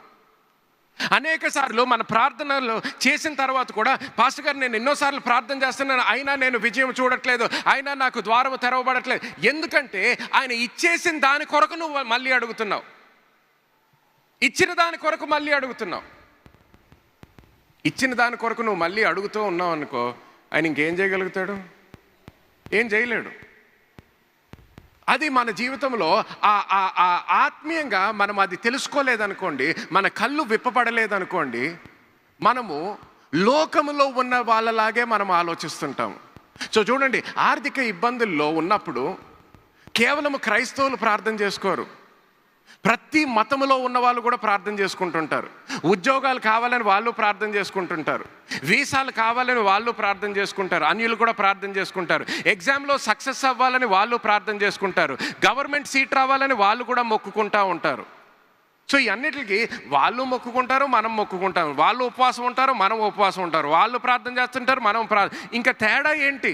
A: అనేక సార్లు మన ప్రార్థనలు చేసిన తర్వాత కూడా, పాస్టర్ గారు నేను ఎన్నోసార్లు ప్రార్థన చేస్తున్నాను, అయినా నేను విజయం చూడట్లేదు, అయినా నాకు ద్వారం తెరవబడట్లేదు. ఎందుకంటే ఆయన ఇచ్చేసిన దాని కొరకు నువ్వు మళ్ళీ అడుగుతున్నావు, ఇచ్చిన దాని కొరకు మళ్ళీ అడుగుతున్నావు. ఇచ్చిన దాని కొరకు నువ్వు మళ్ళీ అడుగుతూ ఉన్నావు అనుకో, ఆయన ఇంకేం చేయగలుగుతాడు? ఏం చేయలేడు. అది మన జీవితంలో ఆత్మీయంగా మనం అది తెలుసుకోలేదనుకోండి, మన కళ్ళు విప్పబడలేదనుకోండి, మనము లోకములో ఉన్న వాళ్ళలాగే మనం ఆలోచిస్తుంటాము. సో చూడండి, ఆర్థిక ఇబ్బందుల్లో ఉన్నప్పుడు కేవలం క్రైస్తవులు ప్రార్థన చేసుకోరు, ప్రతి మతములో ఉన్న వాళ్ళు కూడా ప్రార్థన చేసుకుంటుంటారు. ఉద్యోగాలు కావాలని వాళ్ళు ప్రార్థన చేసుకుంటుంటారు, వీసాలు కావాలని వాళ్ళు ప్రార్థన చేసుకుంటారు, అన్యులు కూడా ప్రార్థన చేసుకుంటారు, ఎగ్జామ్లో సక్సెస్ అవ్వాలని వాళ్ళు ప్రార్థన చేసుకుంటారు, గవర్నమెంట్ సీట్ రావాలని వాళ్ళు కూడా మొక్కుకుంటూ ఉంటారు. సో ఈ అన్నిటికీ వాళ్ళు మొక్కుకుంటారు, మనం మొక్కుకుంటాం, వాళ్ళు ఉపవాసం ఉంటారు, మనం ఉపవాసం ఉంటారు, వాళ్ళు ప్రార్థన చేస్తుంటారు, మనం ఇంకా తేడా ఏంటి?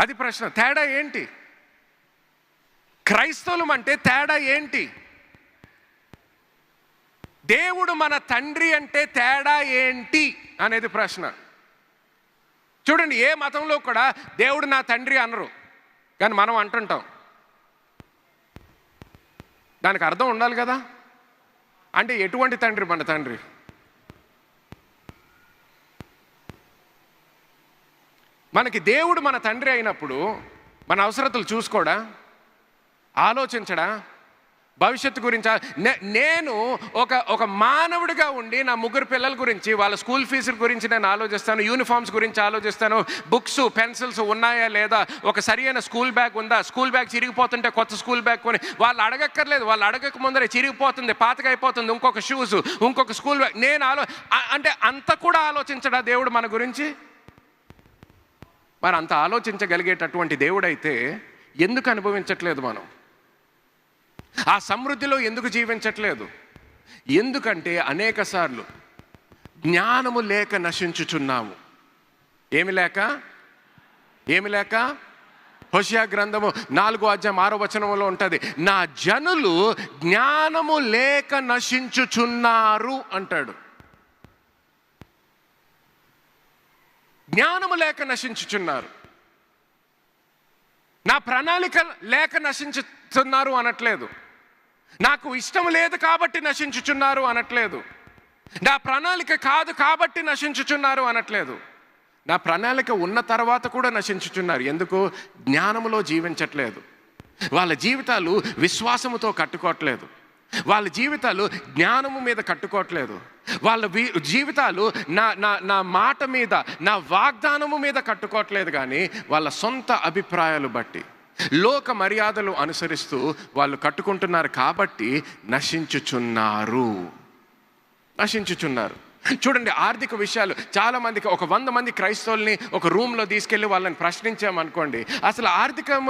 A: అది ప్రశ్న. తేడా ఏంటి? క్రైస్తవులం అంటే తేడా ఏంటి? దేవుడు మన తండ్రి అంటే తేడా ఏంటి అనేది ప్రశ్న. చూడండి, ఏ మతంలో కూడా దేవుడు నా తండ్రి అనరు, కానీ మనం అంటుంటాం. దానికి అర్థం ఉండాలి కదా. అంటే ఎటువంటి తండ్రి మన తండ్రి? మనకి దేవుడు మన తండ్రి అయినప్పుడు మన అవసరతలు చూసుకోడా, ఆలోచించడా, భవిష్యత్తు గురించి? నేను ఒక మానవుడిగా ఉండి నా 3 పిల్లల గురించి, వాళ్ళ స్కూల్ ఫీజుల గురించి నేను ఆలోచిస్తాను, యూనిఫామ్స్ గురించి ఆలోచిస్తాను, బుక్స్ పెన్సిల్స్ ఉన్నాయా లేదా, ఒక సరైన స్కూల్ బ్యాగ్ ఉందా, స్కూల్ బ్యాగ్ చిరిగిపోతుంటే కొత్త స్కూల్ బ్యాగ్ కొని, వాళ్ళు అడగక్కర్లేదు, వాళ్ళు అడగక ముందరే చిరిగిపోతుంది, పాతగా అయిపోతుంది, ఇంకొక షూస్, ఇంకొక స్కూల్ బ్యాగ్. అంటే అంత కూడా ఆలోచించడా దేవుడు మన గురించి? మరి అంత ఆలోచించగలిగేటటువంటి దేవుడైతే ఎందుకు అనుభవించట్లేదు మనం? ఆ సమృద్ధిలో ఎందుకు జీవించట్లేదు? ఎందుకంటే అనేక సార్లు జ్ఞానము లేక నశించుచున్నాము. ఏమి లేక? హోషేయ గ్రంథము 4వ అధ్యాయం 6వ వచనంలో ఉంటుంది, నా జనులు జ్ఞానము లేక నశించుచున్నారు అంటాడు. జ్ఞానము లేక నశించుచున్నారు. నా ప్రణాళిక లేక నశించుతున్నారు అనట్లేదు. నాకు ఇష్టం లేదు కాబట్టి నశించుచున్నారు అనట్లేదు. నా ప్రణాళిక కాదు కాబట్టి నశించుచున్నారు అనట్లేదు. నా ప్రణాళిక ఉన్న తర్వాత కూడా నశించుచున్నారు. ఎందుకు? జ్ఞానములో జీవించట్లేదు. వాళ్ళ జీవితాలు విశ్వాసముతో కట్టుకోవట్లేదు. వాళ్ళ జీవితాలు జ్ఞానము మీద కట్టుకోవట్లేదు. వాళ్ళ జీవితాలు నా నా నా మాట మీద, నా వాగ్దానము మీద కట్టుకోవట్లేదు. కానీ వాళ్ళ సొంత అభిప్రాయాలు బట్టి, లోక మర్యాదలు అనుసరిస్తూ వాళ్ళు కట్టుకుంటున్నారు. కాబట్టి నశించుచున్నారు. చూడండి, ఆర్థిక విషయాలు చాలామందికి, ఒక 100 మంది క్రైస్తవుల్ని ఒక రూమ్లో తీసుకెళ్ళి వాళ్ళని ప్రశ్నించామనుకోండి, అసలు ఆర్థికం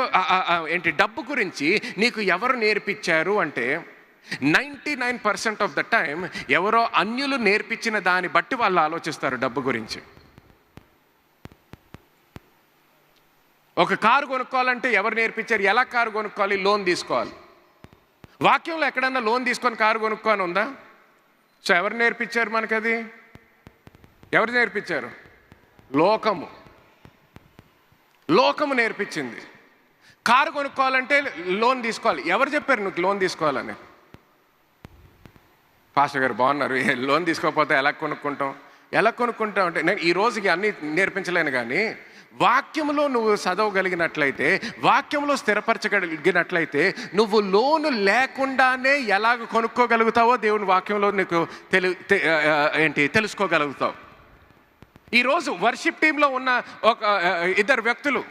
A: డబ్బు గురించి నీకు ఎవరు నేర్పించారు అంటే 99% ఆఫ్ ద టైం ఎవరో అన్యులు నేర్పించిన దాన్ని బట్టి వాళ్ళు ఆలోచిస్తారు డబ్బు గురించి. ఒక కారు కొనుక్కోవాలంటే ఎవరు నేర్పించారు? ఎలా కారు కొనుక్కోవాలి? లోన్ తీసుకోవాలి. వాక్యంలో ఎక్కడన్నా లోన్ తీసుకొని కారు కొనుక్కోని ఉందా? సో ఎవరు నేర్పించారు మనకది? ఎవరు నేర్పించారు? లోకము నేర్పించింది. కారు కొనుక్కోవాలంటే లోన్ తీసుకోవాలి. ఎవరు చెప్పారు నువ్వు లోన్ తీసుకోవాలని? పాస్టర్ గారు బాగున్నారు, లోన్ తీసుకోకపోతే ఎలా కొనుక్కుంటాం అంటే, నేను ఈ రోజుకి అన్నీ నేర్పించలేను. కానీ వాక్యంలో నువ్వు చదవగలిగినట్లయితే, వాక్యంలో స్థిరపరచగలిగినట్లయితే, నువ్వు లోను లేకుండానే ఎలాగ కొనుక్కోగలుగుతావో దేవుని వాక్యంలో నీకు తెలుసుకోగలుగుతావు. ఈరోజు వర్షిప్ టీంలో ఉన్న ఒక 2 వ్యక్తులు,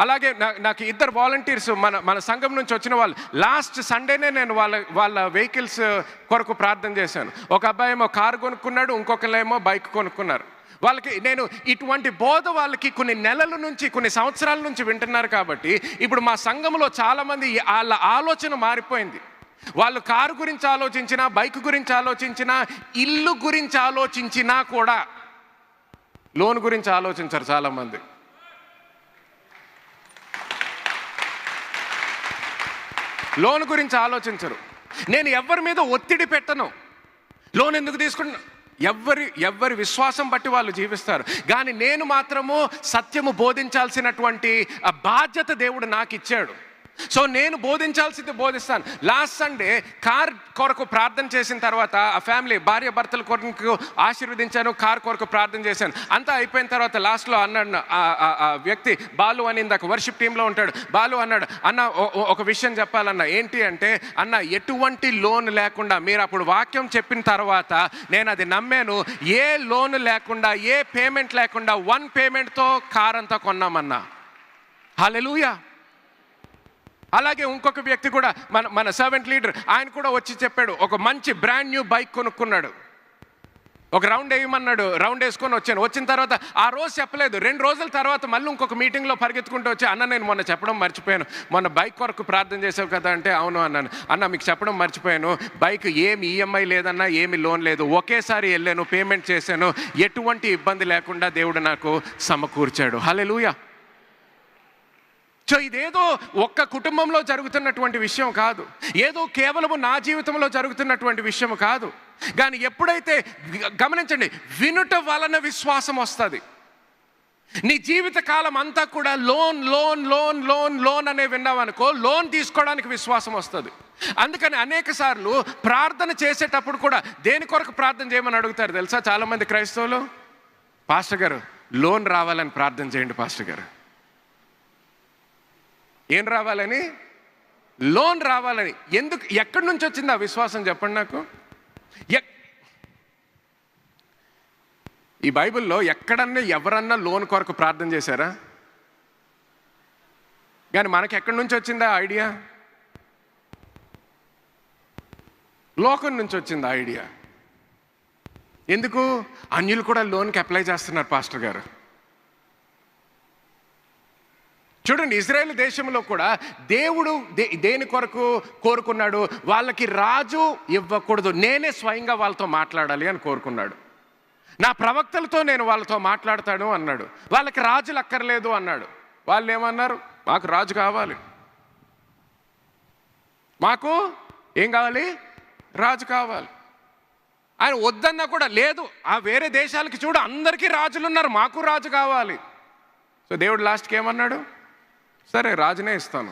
A: అలాగే నాకు 2 వాలంటీర్స్ మన సంఘం నుంచి వచ్చిన వాళ్ళు. లాస్ట్ సండేనే నేను వాళ్ళ వెహికల్స్ కొరకు ప్రార్థన చేశాను. ఒక అబ్బాయి ఏమో కారు కొనుక్కున్నాడు, ఇంకొకరేమో బైక్ కొనుక్కున్నారు. వాళ్ళకి నేను ఇటువంటి బోధ వాళ్ళకి కొన్ని నెలల నుంచి, కొన్ని సంవత్సరాల నుంచి వింటున్నారు. కాబట్టి ఇప్పుడు మా సంఘంలో చాలామంది వాళ్ళ ఆలోచన మారిపోయింది. వాళ్ళు కారు గురించి ఆలోచించినా, బైక్ గురించి ఆలోచించినా, ఇల్లు గురించి ఆలోచించినా కూడా లోన్ గురించి ఆలోచించారు చాలామంది. లోన్ గురించి ఆలోచించరు. నేను ఎవరి మీద ఒత్తిడి పెట్టను. లోన్ ఎందుకు తీసుకుంటున్నా? ఎవరి విశ్వాసం బట్టి వాళ్ళు జీవిస్తారు. కానీ నేను మాత్రము సత్యము బోధించాల్సినటువంటి ఆ బాధ్యత దేవుడు నాకు ఇచ్చాడు. సో నేను బోధించాల్సింది బోధిస్తాను. లాస్ట్ సండే కార్ కొరకు ప్రార్థన చేసిన తర్వాత ఆ ఫ్యామిలీ భార్య భర్తల కొరకు ఆశీర్వదించాను, కార్ కొరకు ప్రార్థన చేశాను. అంతా అయిపోయిన తర్వాత లాస్ట్లో అన్నాడు ఆ వ్యక్తి, బాలు అని ఇందాక వర్షిప్ టీంలో ఉంటాడు. బాలు అన్నాడు, అన్న ఒక విషయం చెప్పాలన్న. ఏంటి అంటే, అన్న ఎటువంటి లోన్ లేకుండా, మీరు అప్పుడు వాక్యం చెప్పిన తర్వాత నేను అది నమ్మాను, ఏ లోన్ లేకుండా, ఏ పేమెంట్ లేకుండా 1 పేమెంట్తో కార్ అంతా కొన్నామన్నా. హల్లెలూయా. అలాగే ఇంకొక వ్యక్తి కూడా, మన సర్వెంట్ లీడర్, ఆయన కూడా వచ్చి చెప్పాడు, ఒక మంచి బ్రాండ్ న్యూ బైక్ కొనుక్కున్నాడు. ఒక రౌండ్ వేయమన్నాడు, రౌండ్ వేసుకొని వచ్చాను. వచ్చిన తర్వాత ఆ రోజు చెప్పలేదు, 2 రోజుల తర్వాత మళ్ళీ ఇంకొక మీటింగ్లో పరిగెత్తుకుంటూ వచ్చి, అన్న నేను మొన్న చెప్పడం మర్చిపోయాను, మొన్న బైక్ కొరకు ప్రార్థన చేసావు కదా అంటే, అవును అన్నాను. అన్న మీకు చెప్పడం మర్చిపోయాను, బైక్ ఏమి ఈఎంఐ లేదన్నా, ఏమి లోన్ లేదు, ఒకేసారి వెళ్ళాను, పేమెంట్ చేశాను, ఎటువంటి ఇబ్బంది లేకుండా దేవుడు నాకు సమకూర్చాడు. హల్లెలూయా. సో ఇదేదో ఒక్క కుటుంబంలో జరుగుతున్నటువంటి విషయం కాదు, ఏదో కేవలము నా జీవితంలో జరుగుతున్నటువంటి విషయం కాదు. కానీ ఎప్పుడైతే, గమనించండి, వినుట వలన విశ్వాసం వస్తుంది. నీ జీవిత కాలం అంతా కూడా loan loan loan loan loan అనే విన్నావనుకో, లోన్ తీసుకోవడానికి విశ్వాసం వస్తుంది. అందుకని అనేక సార్లు ప్రార్థన చేసేటప్పుడు కూడా దేని కొరకు ప్రార్థన చేయమని అడుగుతారు తెలుసా చాలామంది క్రైస్తవులు? పాస్టర్ గారు లోన్ రావాలని ప్రార్థన చేయండి పాస్టర్ గారు. ఏం రావాలని? లోన్ రావాలని. ఎందుకు? ఎక్కడి నుంచి వచ్చింది ఆ విశ్వాసం చెప్పండి నాకు. ఈ బైబిల్లో ఎక్కడన్నా ఎవరన్నా లోన్ కొరకు ప్రార్థన చేశారా? కానీ మనకి ఎక్కడి నుంచి వచ్చిందా ఐడియా? లోకం నుంచి వచ్చింది ఐడియా. ఎందుకు? అన్యులు కూడా లోన్కి అప్లై చేస్తున్నారు పాస్టర్ గారు. చూడండి, ఇజ్రాయేల్ దేశంలో కూడా దేవుడు దేని కొరకు కోరుకున్నాడు? వాళ్ళకి రాజు ఇవ్వకూడదు, నేనే స్వయంగా వాళ్ళతో మాట్లాడాలి అని కోరుకున్నాడు. నా ప్రవక్తలతో నేను వాళ్ళతో మాట్లాడతాను అన్నాడు. వాళ్ళకి రాజులు అక్కర్లేదు అన్నాడు. వాళ్ళు ఏమన్నారు? మాకు రాజు కావాలి. మాకు ఏం కావాలి? రాజు కావాలి. ఆయన వద్దన్నా కూడా లేదు, ఆ వేరే దేశాలకి చూడు అందరికీ రాజులు ఉన్నారు, మాకు రాజు కావాలి. సో దేవుడు లాస్ట్కి ఏమన్నాడు? సరే రాజునే ఇస్తాను.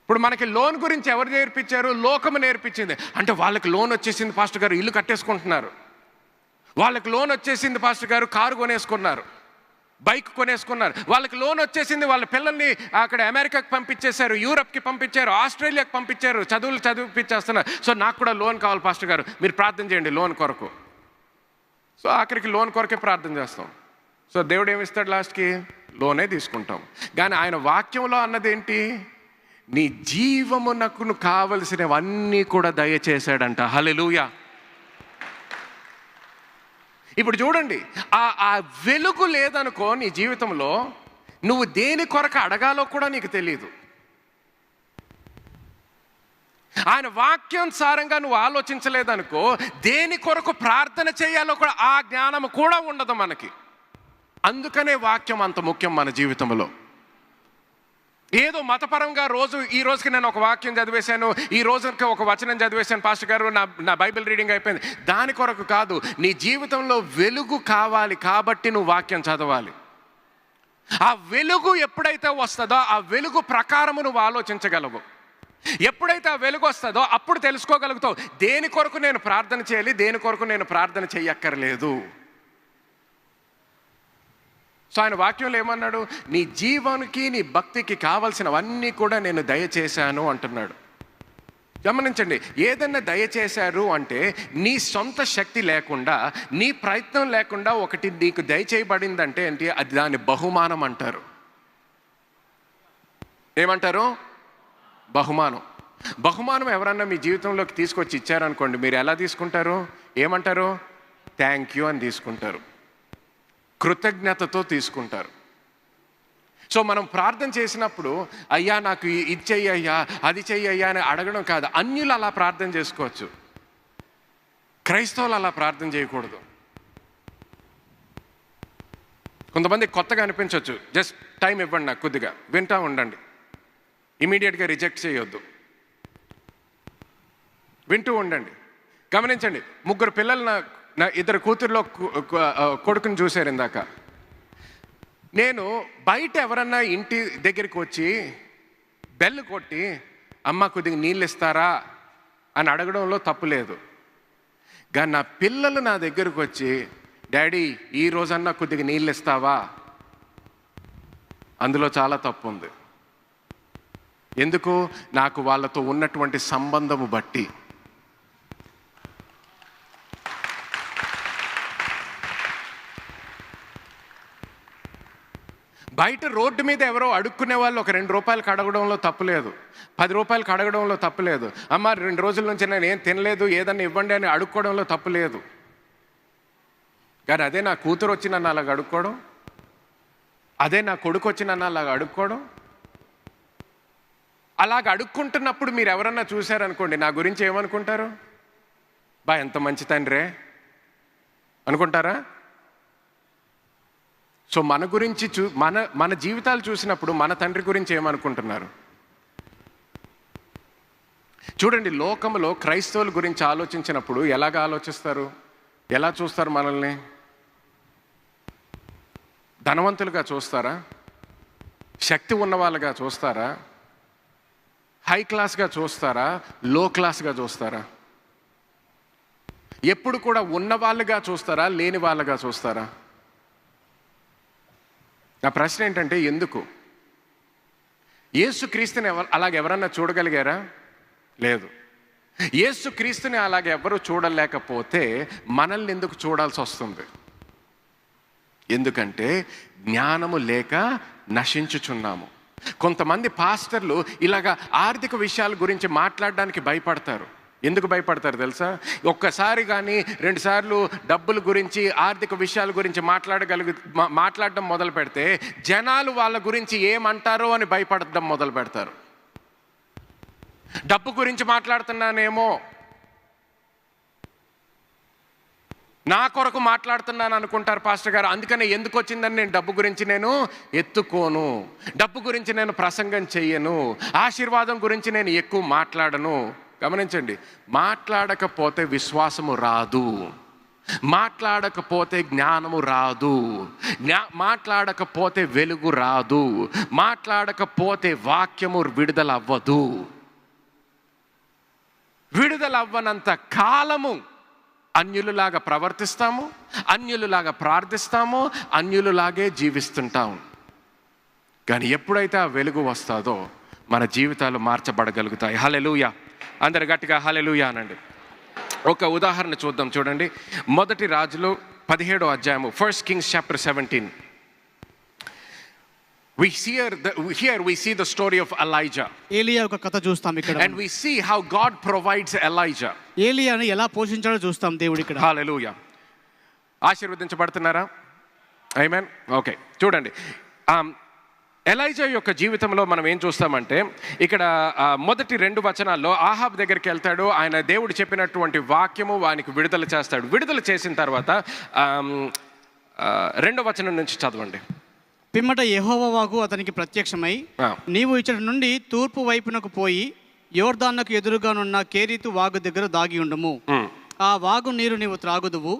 A: ఇప్పుడు మనకి లోన్ గురించి ఎవరు నేర్పించారు? లోకము నేర్పించింది. అంటే వాళ్ళకి లోన్ వచ్చేసింది పాస్టర్ గారు, ఇల్లు కట్టేసుకుంటున్నారు. వాళ్ళకి లోన్ వచ్చేసింది పాస్టర్ గారు, కారు కొనేసుకున్నారు, బైక్ కొనేసుకున్నారు. వాళ్ళకి లోన్ వచ్చేసింది, వాళ్ళ పిల్లల్ని అక్కడ అమెరికాకి పంపించేశారు, యూరప్కి పంపించారు, ఆస్ట్రేలియాకి పంపించారు, చదివిపించేస్తున్నారు. సో నాకు కూడా లోన్ కావాలి పాస్టర్ గారు, మీరు ప్రార్థన చేయండి లోన్ కొరకు. సో ఆఖరికి లోన్ కొరకే ప్రార్థన చేస్తాం. సో దేవుడు ఏమిస్తాడు? లాస్ట్కి లోనే తీసుకుంటాం. కానీ ఆయన వాక్యంలో అన్నదేంటి? నీ జీవమునకు కావలసినవన్నీ కూడా దయచేశాడంట. హల్లెలూయా. ఇప్పుడు చూడండి, ఆ వెలుగు లేదనుకో నీ జీవితంలో, నువ్వు దేని కొరకు అడగాలో కూడా నీకు తెలియదు. ఆయన వాక్యానుసారంగా నువ్వు ఆలోచించలేదనుకో, దేని కొరకు ప్రార్థన చేయాలో కూడా ఆ జ్ఞానం కూడా ఉండదు మనకి. అందుకనే వాక్యం అంత ముఖ్యం మన జీవితంలో. ఏదో మతపరంగా ఈ రోజుకి నేను ఒక వాక్యం చదివేశాను, ఈ రోజుకి ఒక వచనం చదివేశాను పాస్టర్ గారు, నా బైబిల్ రీడింగ్ అయిపోయింది, దాని కొరకు కాదు. నీ జీవితంలో వెలుగు కావాలి కాబట్టి నువ్వు వాక్యం చదవాలి. ఆ వెలుగు ఎప్పుడైతే వస్తుందో ఆ వెలుగు ప్రకారము నువ్వు ఆలోచించగలవు. ఎప్పుడైతే ఆ వెలుగు వస్తుందో అప్పుడు తెలుసుకోగలుగుతావు దేని కొరకు నేను ప్రార్థన చేయాలి, దేని కొరకు నేను ప్రార్థన చెయ్యక్కర్లేదు. సో ఆయన వాక్యంలో ఏమన్నాడు? నీ జీవానికి నీ భక్తికి కావాల్సినవన్నీ కూడా నేను దయచేశాను అంటున్నాడు. గమనించండి, ఏదన్నా దయచేశారు అంటే నీ సొంత శక్తి లేకుండా, నీ ప్రయత్నం లేకుండా ఒకటి నీకు దయచేయబడిందంటే ఏంటి? అది దాని బహుమానం అంటారు. ఏమంటారు? బహుమానం. బహుమానం ఎవరన్నా మీ జీవితంలోకి తీసుకొచ్చి ఇచ్చారనుకోండి, మీరు ఎలా తీసుకుంటారు? ఏమంటారు? థ్యాంక్ యూ అని తీసుకుంటారు, కృతజ్ఞతతో తీసుకుంటారు. సో మనం ప్రార్థన చేసినప్పుడు అయ్యా నాకు ఇది చెయ్యి అయ్యా, అది చెయ్యి అయ్యా అని అడగడం కాదు. అన్యులు అలా ప్రార్థన చేసుకోవచ్చు, క్రైస్తవులు అలా ప్రార్థన చేయకూడదు. కొంతమంది కొత్తగా అనిపించవచ్చు, జస్ట్ టైం ఇవ్వండి నాకు, కొద్దిగా వింటా ఉండండి, ఇమీడియట్గా రిజెక్ట్ చేయొద్దు, వింటూ ఉండండి. గమనించండి, 3 పిల్లలు నా 2 కూతుర్లో కొడుకుని చూశారు ఇందాక. నేను బయట ఎవరన్నా ఇంటి దగ్గరికి వచ్చి బెల్ కొట్టి అమ్మ కొద్దిగా నీళ్ళు ఇస్తారా అని అడగడంలో తప్పు లేదు. కానీ నా పిల్లలు నా దగ్గరకు వచ్చి డాడీ ఈ రోజన్నా కొద్దిగా నీళ్ళు ఇస్తావా, అందులో చాలా తప్పు ఉంది. ఎందుకు? నాకు వాళ్ళతో ఉన్నటువంటి సంబంధము బట్టి. బయట రోడ్డు మీద ఎవరో అడుక్కునే వాళ్ళు ఒక 2 రూపాయలకు అడగడంలో తప్పులేదు, 10 రూపాయలకు అడగడంలో తప్పులేదు. అమ్మ 2 రోజుల నుంచి నేను ఏం తినలేదు, ఏదన్నా ఇవ్వండి అని అడుక్కోవడంలో తప్పులేదు. కానీ అదే నా కూతురు వచ్చి నన్ను అలాగ అడుక్కోవడం, అదే నా కొడుకు వచ్చి నన్ను అలాగ అడుక్కోవడం, అలాగ అడుక్కుంటున్నప్పుడు మీరు ఎవరన్నా చూశారనుకోండి, నా గురించి ఏమనుకుంటారు? ఎంత మంచి తండ్రే అనుకుంటారా? సో మన గురించి మన జీవితాలు చూసినప్పుడు మన తండ్రి గురించి ఏమనుకుంటున్నారు? చూడండి, లోకంలో క్రైస్తవుల గురించి ఆలోచించినప్పుడు ఎలాగ ఆలోచిస్తారు? ఎలా చూస్తారు మనల్ని? ధనవంతులుగా చూస్తారా? శక్తి ఉన్నవాళ్ళుగా చూస్తారా? హై క్లాస్గా చూస్తారా? లో క్లాస్గా చూస్తారా? ఎప్పుడు కూడా ఉన్నవాళ్ళుగా చూస్తారా? లేని వాళ్ళుగా చూస్తారా? నా ప్రశ్న ఏంటంటే, ఎందుకు? యేసుక్రీస్తుని అలాగెవరన్నా చూడగలిగారా? లేదు. యేసుక్రీస్తుని అలాగెవరు చూడలేకపోతే మనల్ని ఎందుకు చూడాల్సి వస్తుంది? ఎందుకంటే జ్ఞానము లేక నశించుచున్నాము. కొంతమంది పాస్టర్లు ఇలాగా ఆర్థిక విషయాల గురించి మాట్లాడడానికి భయపడతారు. ఎందుకు భయపడతారు తెలుసా? ఒక్కసారి కానీ 2 సార్లు డబ్బుల గురించి ఆర్థిక విషయాల గురించి మాట్లాడడం మొదలు పెడితే జనాలు వాళ్ళ గురించి ఏమంటారో అని భయపడడం మొదలు పెడతారు. డబ్బు గురించి మాట్లాడుతున్నానేమో, నా కొరకు మాట్లాడుతున్నాను అనుకుంటారు పాస్టర్ గారు. అందుకనే ఎందుకు వచ్చిందని నేను డబ్బు గురించి నేను ఎత్తుకోను, డబ్బు గురించి నేను ప్రసంగం చెయ్యను, ఆశీర్వాదం గురించి నేను ఎక్కువ మాట్లాడను. గమనించండి, మాట్లాడకపోతే విశ్వాసము రాదు. మాట్లాడకపోతే జ్ఞానము రాదు, మాట్లాడకపోతే వెలుగు రాదు, మాట్లాడకపోతే వాక్యము విడుదల అవ్వదు. విడుదల అవ్వనంత కాలము అన్యులలాగా ప్రవర్తిస్తాము, అన్యులలాగా ప్రార్థిస్తాము, అన్యులలాగే జీవిస్తుంటాము. కానీ ఎప్పుడైతే ఆ వెలుగు వస్తుందో మన జీవితాలు మార్చబడగలుగుతాయి. హల్లెలూయా! అందరు గట్టిగా హల్లెలూయా అనండి. ఒక ఉదాహరణ చూద్దాం, చూడండి. మొదటి రాజులు 17వ అధ్యాయము, 1 Kings chapter 17. Here we see the story of Elijah.
B: ఏలియా ఒక కథ చూస్తాం ఇక్కడ.
A: And we see how God provides Elijah.
B: ఏలియాని ఎలా పోషించాడో చూస్తాం దేవుడు ఇక్కడ.
A: హల్లెలూయా! ఆశీర్వదించబడుతున్నారా? ఆమేన్. ఓకే, చూడండి. ఎలైజా యొక్క జీవితంలో మనం ఏం చూస్తామంటే, ఇక్కడ మొదటి 2 వచనాల్లో ఆహాబ్ దగ్గరికి వెళ్తాడు. ఆయన దేవుడు చెప్పినటువంటి వాక్యము వానికి విడుదల చేస్తాడు. విడుదల చేసిన తర్వాత 2వ వచనం నుంచి చదవండి.
B: పిమ్మట యెహోవా వాక్కు అతనికి ప్రత్యక్షమై, నీవు ఇచ్చటి నుండి తూర్పు వైపునకు పోయి యోర్దానుకు ఎదురుగానున్న కేరీతు వాగు దగ్గర దాగి ఉండము. ఆ వాగు నీరు నీవు త్రాగుదువు.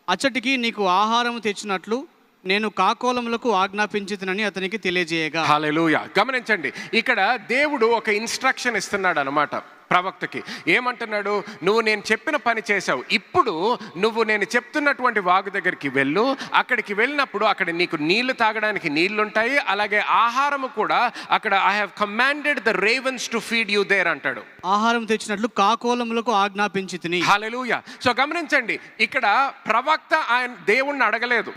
B: అచ్చటికి నీకు ఆహారము తెచ్చినట్లు నేను కాకోలములకు ఆజ్ఞాపించితినని అతనికి తెలియజేయగా.
A: హల్లెలూయా! గమనించండి, ఇక్కడ దేవుడు ఒక ఇన్స్ట్రక్షన్ ఇస్తున్నాడు అన్నమాట ప్రవక్తకి. ఏమంటున్నాడు? నువ్వు నేను చెప్పిన పని చేసావు, ఇప్పుడు నువ్వు నేను చెప్తున్నటువంటి వాగు దగ్గరికి వెళ్ళు. అక్కడికి వెళ్ళినప్పుడు అక్కడ నీకు నీళ్లు తాగడానికి నీళ్లుంటాయి, అలాగే ఆహారము కూడా అక్కడ I have commanded the ravens to feed you there అంటాడు.
B: ఆహారం తెచ్చినట్లు కాకోలములకు ఆజ్ఞాపించితిని.
A: హల్లెలూయా! సో గమనించండి, ఇక్కడ ప్రవక్త ఆయన దేవుణ్ణి అడగలేదు.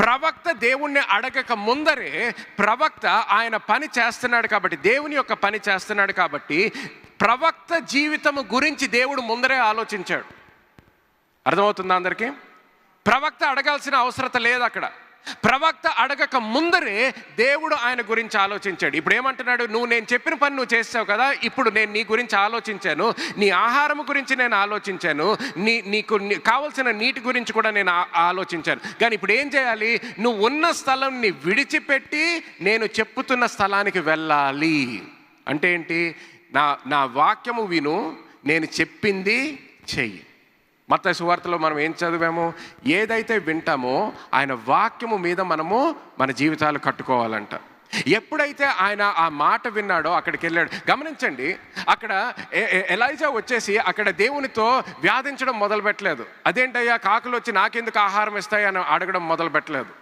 A: ప్రవక్త దేవుణ్ణి అడగక ముందరే ప్రవక్త ఆయన పని చేస్తున్నాడు కాబట్టి, దేవుని యొక్క పని చేస్తున్నాడు కాబట్టి, ప్రవక్త జీవితము గురించి దేవుడు ముందరే ఆలోచించాడు. అర్థమవుతుందా అందరికీ? ప్రవక్త అడగాల్సిన అవసరత లేదు అక్కడ. ప్రవక్త అడగక ముందరే దేవుడు ఆయన గురించి ఆలోచించాడు. ఇప్పుడు ఏమంటున్నాడు? నువ్వు నేను చెప్పిన పని నువ్వు చేసావు కదా, ఇప్పుడు నేను నీ గురించి ఆలోచించాను, నీ ఆహారం గురించి నేను ఆలోచించాను, నీకు కావలసిన నీటి గురించి కూడా నేను ఆలోచించాను. కానీ ఇప్పుడు ఏం చేయాలి? నువ్వు ఉన్న స్థలంని విడిచిపెట్టి నేను చెప్పుతున్న స్థలానికి వెళ్ళాలి. అంటే ఏంటి? నా వాక్యము విను, నేను చెప్పింది చెయ్యి. మత్తయి సువార్తలో మనం ఏం చదివాము? ఏదైతే వింటామో ఆయన వాక్యము మీద మనము మన జీవితాలు కట్టుకోవాలంట. ఎప్పుడైతే ఆయన ఆ మాట విన్నాడో అక్కడికి వెళ్ళాడు. గమనించండి, అక్కడ ఎలైజా వచ్చేసి అక్కడ దేవునితో వ్యాధించడం మొదలుపెట్టలేదు. అదేంటయ్యా కాకులు వచ్చి నాకెందుకు ఆహారం ఇస్తాయి అని అడగడం మొదలుపెట్టలేదు.